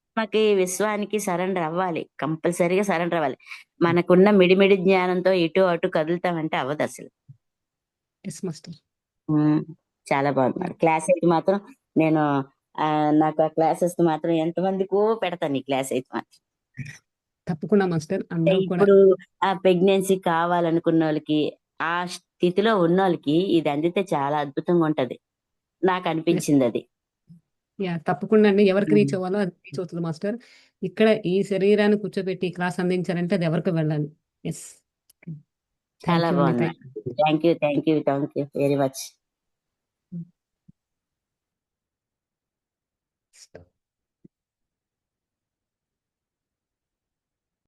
విశ్వానికి సరెండర్ అవ్వాలి, కంపల్సరీగా సరెండర్ అవ్వాలి. మనకున్న మిడిమిడి జ్ఞానంతో ఇటు అటు కదులుతామంటే అవ్వదు అసలు. Yes master. ఉమ్, చాలా బాగుంది క్లాస్ అయితే మాత్రం. నేను నాకు ఆ క్లాసెస్ మాత్రం ఎంతమందికో పెడతాను ఈ క్లాస్ అయితే మాత్రం. తప్పకుండా మాస్టర్, అంటే అందరూ కూడా. ఇప్పుడు ఆ ప్రెగ్నెన్సీ కావాలనుకున్న వాళ్ళకి, ఆ స్థితిలో ఉన్న వాళ్ళకి ఇది అందితే చాలా అద్భుతంగా ఉంటది, నాకు ఎస్. అనిపించింది అది. యా, తప్పకుండా అండి. ఎవరికి ఉమ్, రీచ్ అవ్వాలో అది రీచ్ అవుతుంది మాస్టర్. ఇక్కడ ఈ శరీరాన్ని కూర్చోబెట్టి క్లాస్ అందించారంటే అది ఎవరికి వెళ్ళాలి. ఎస్. చాలా థ్యాంక్ యూ అండి. బాగుంది madam. Thank you, thank you, thank you very much. Thank you.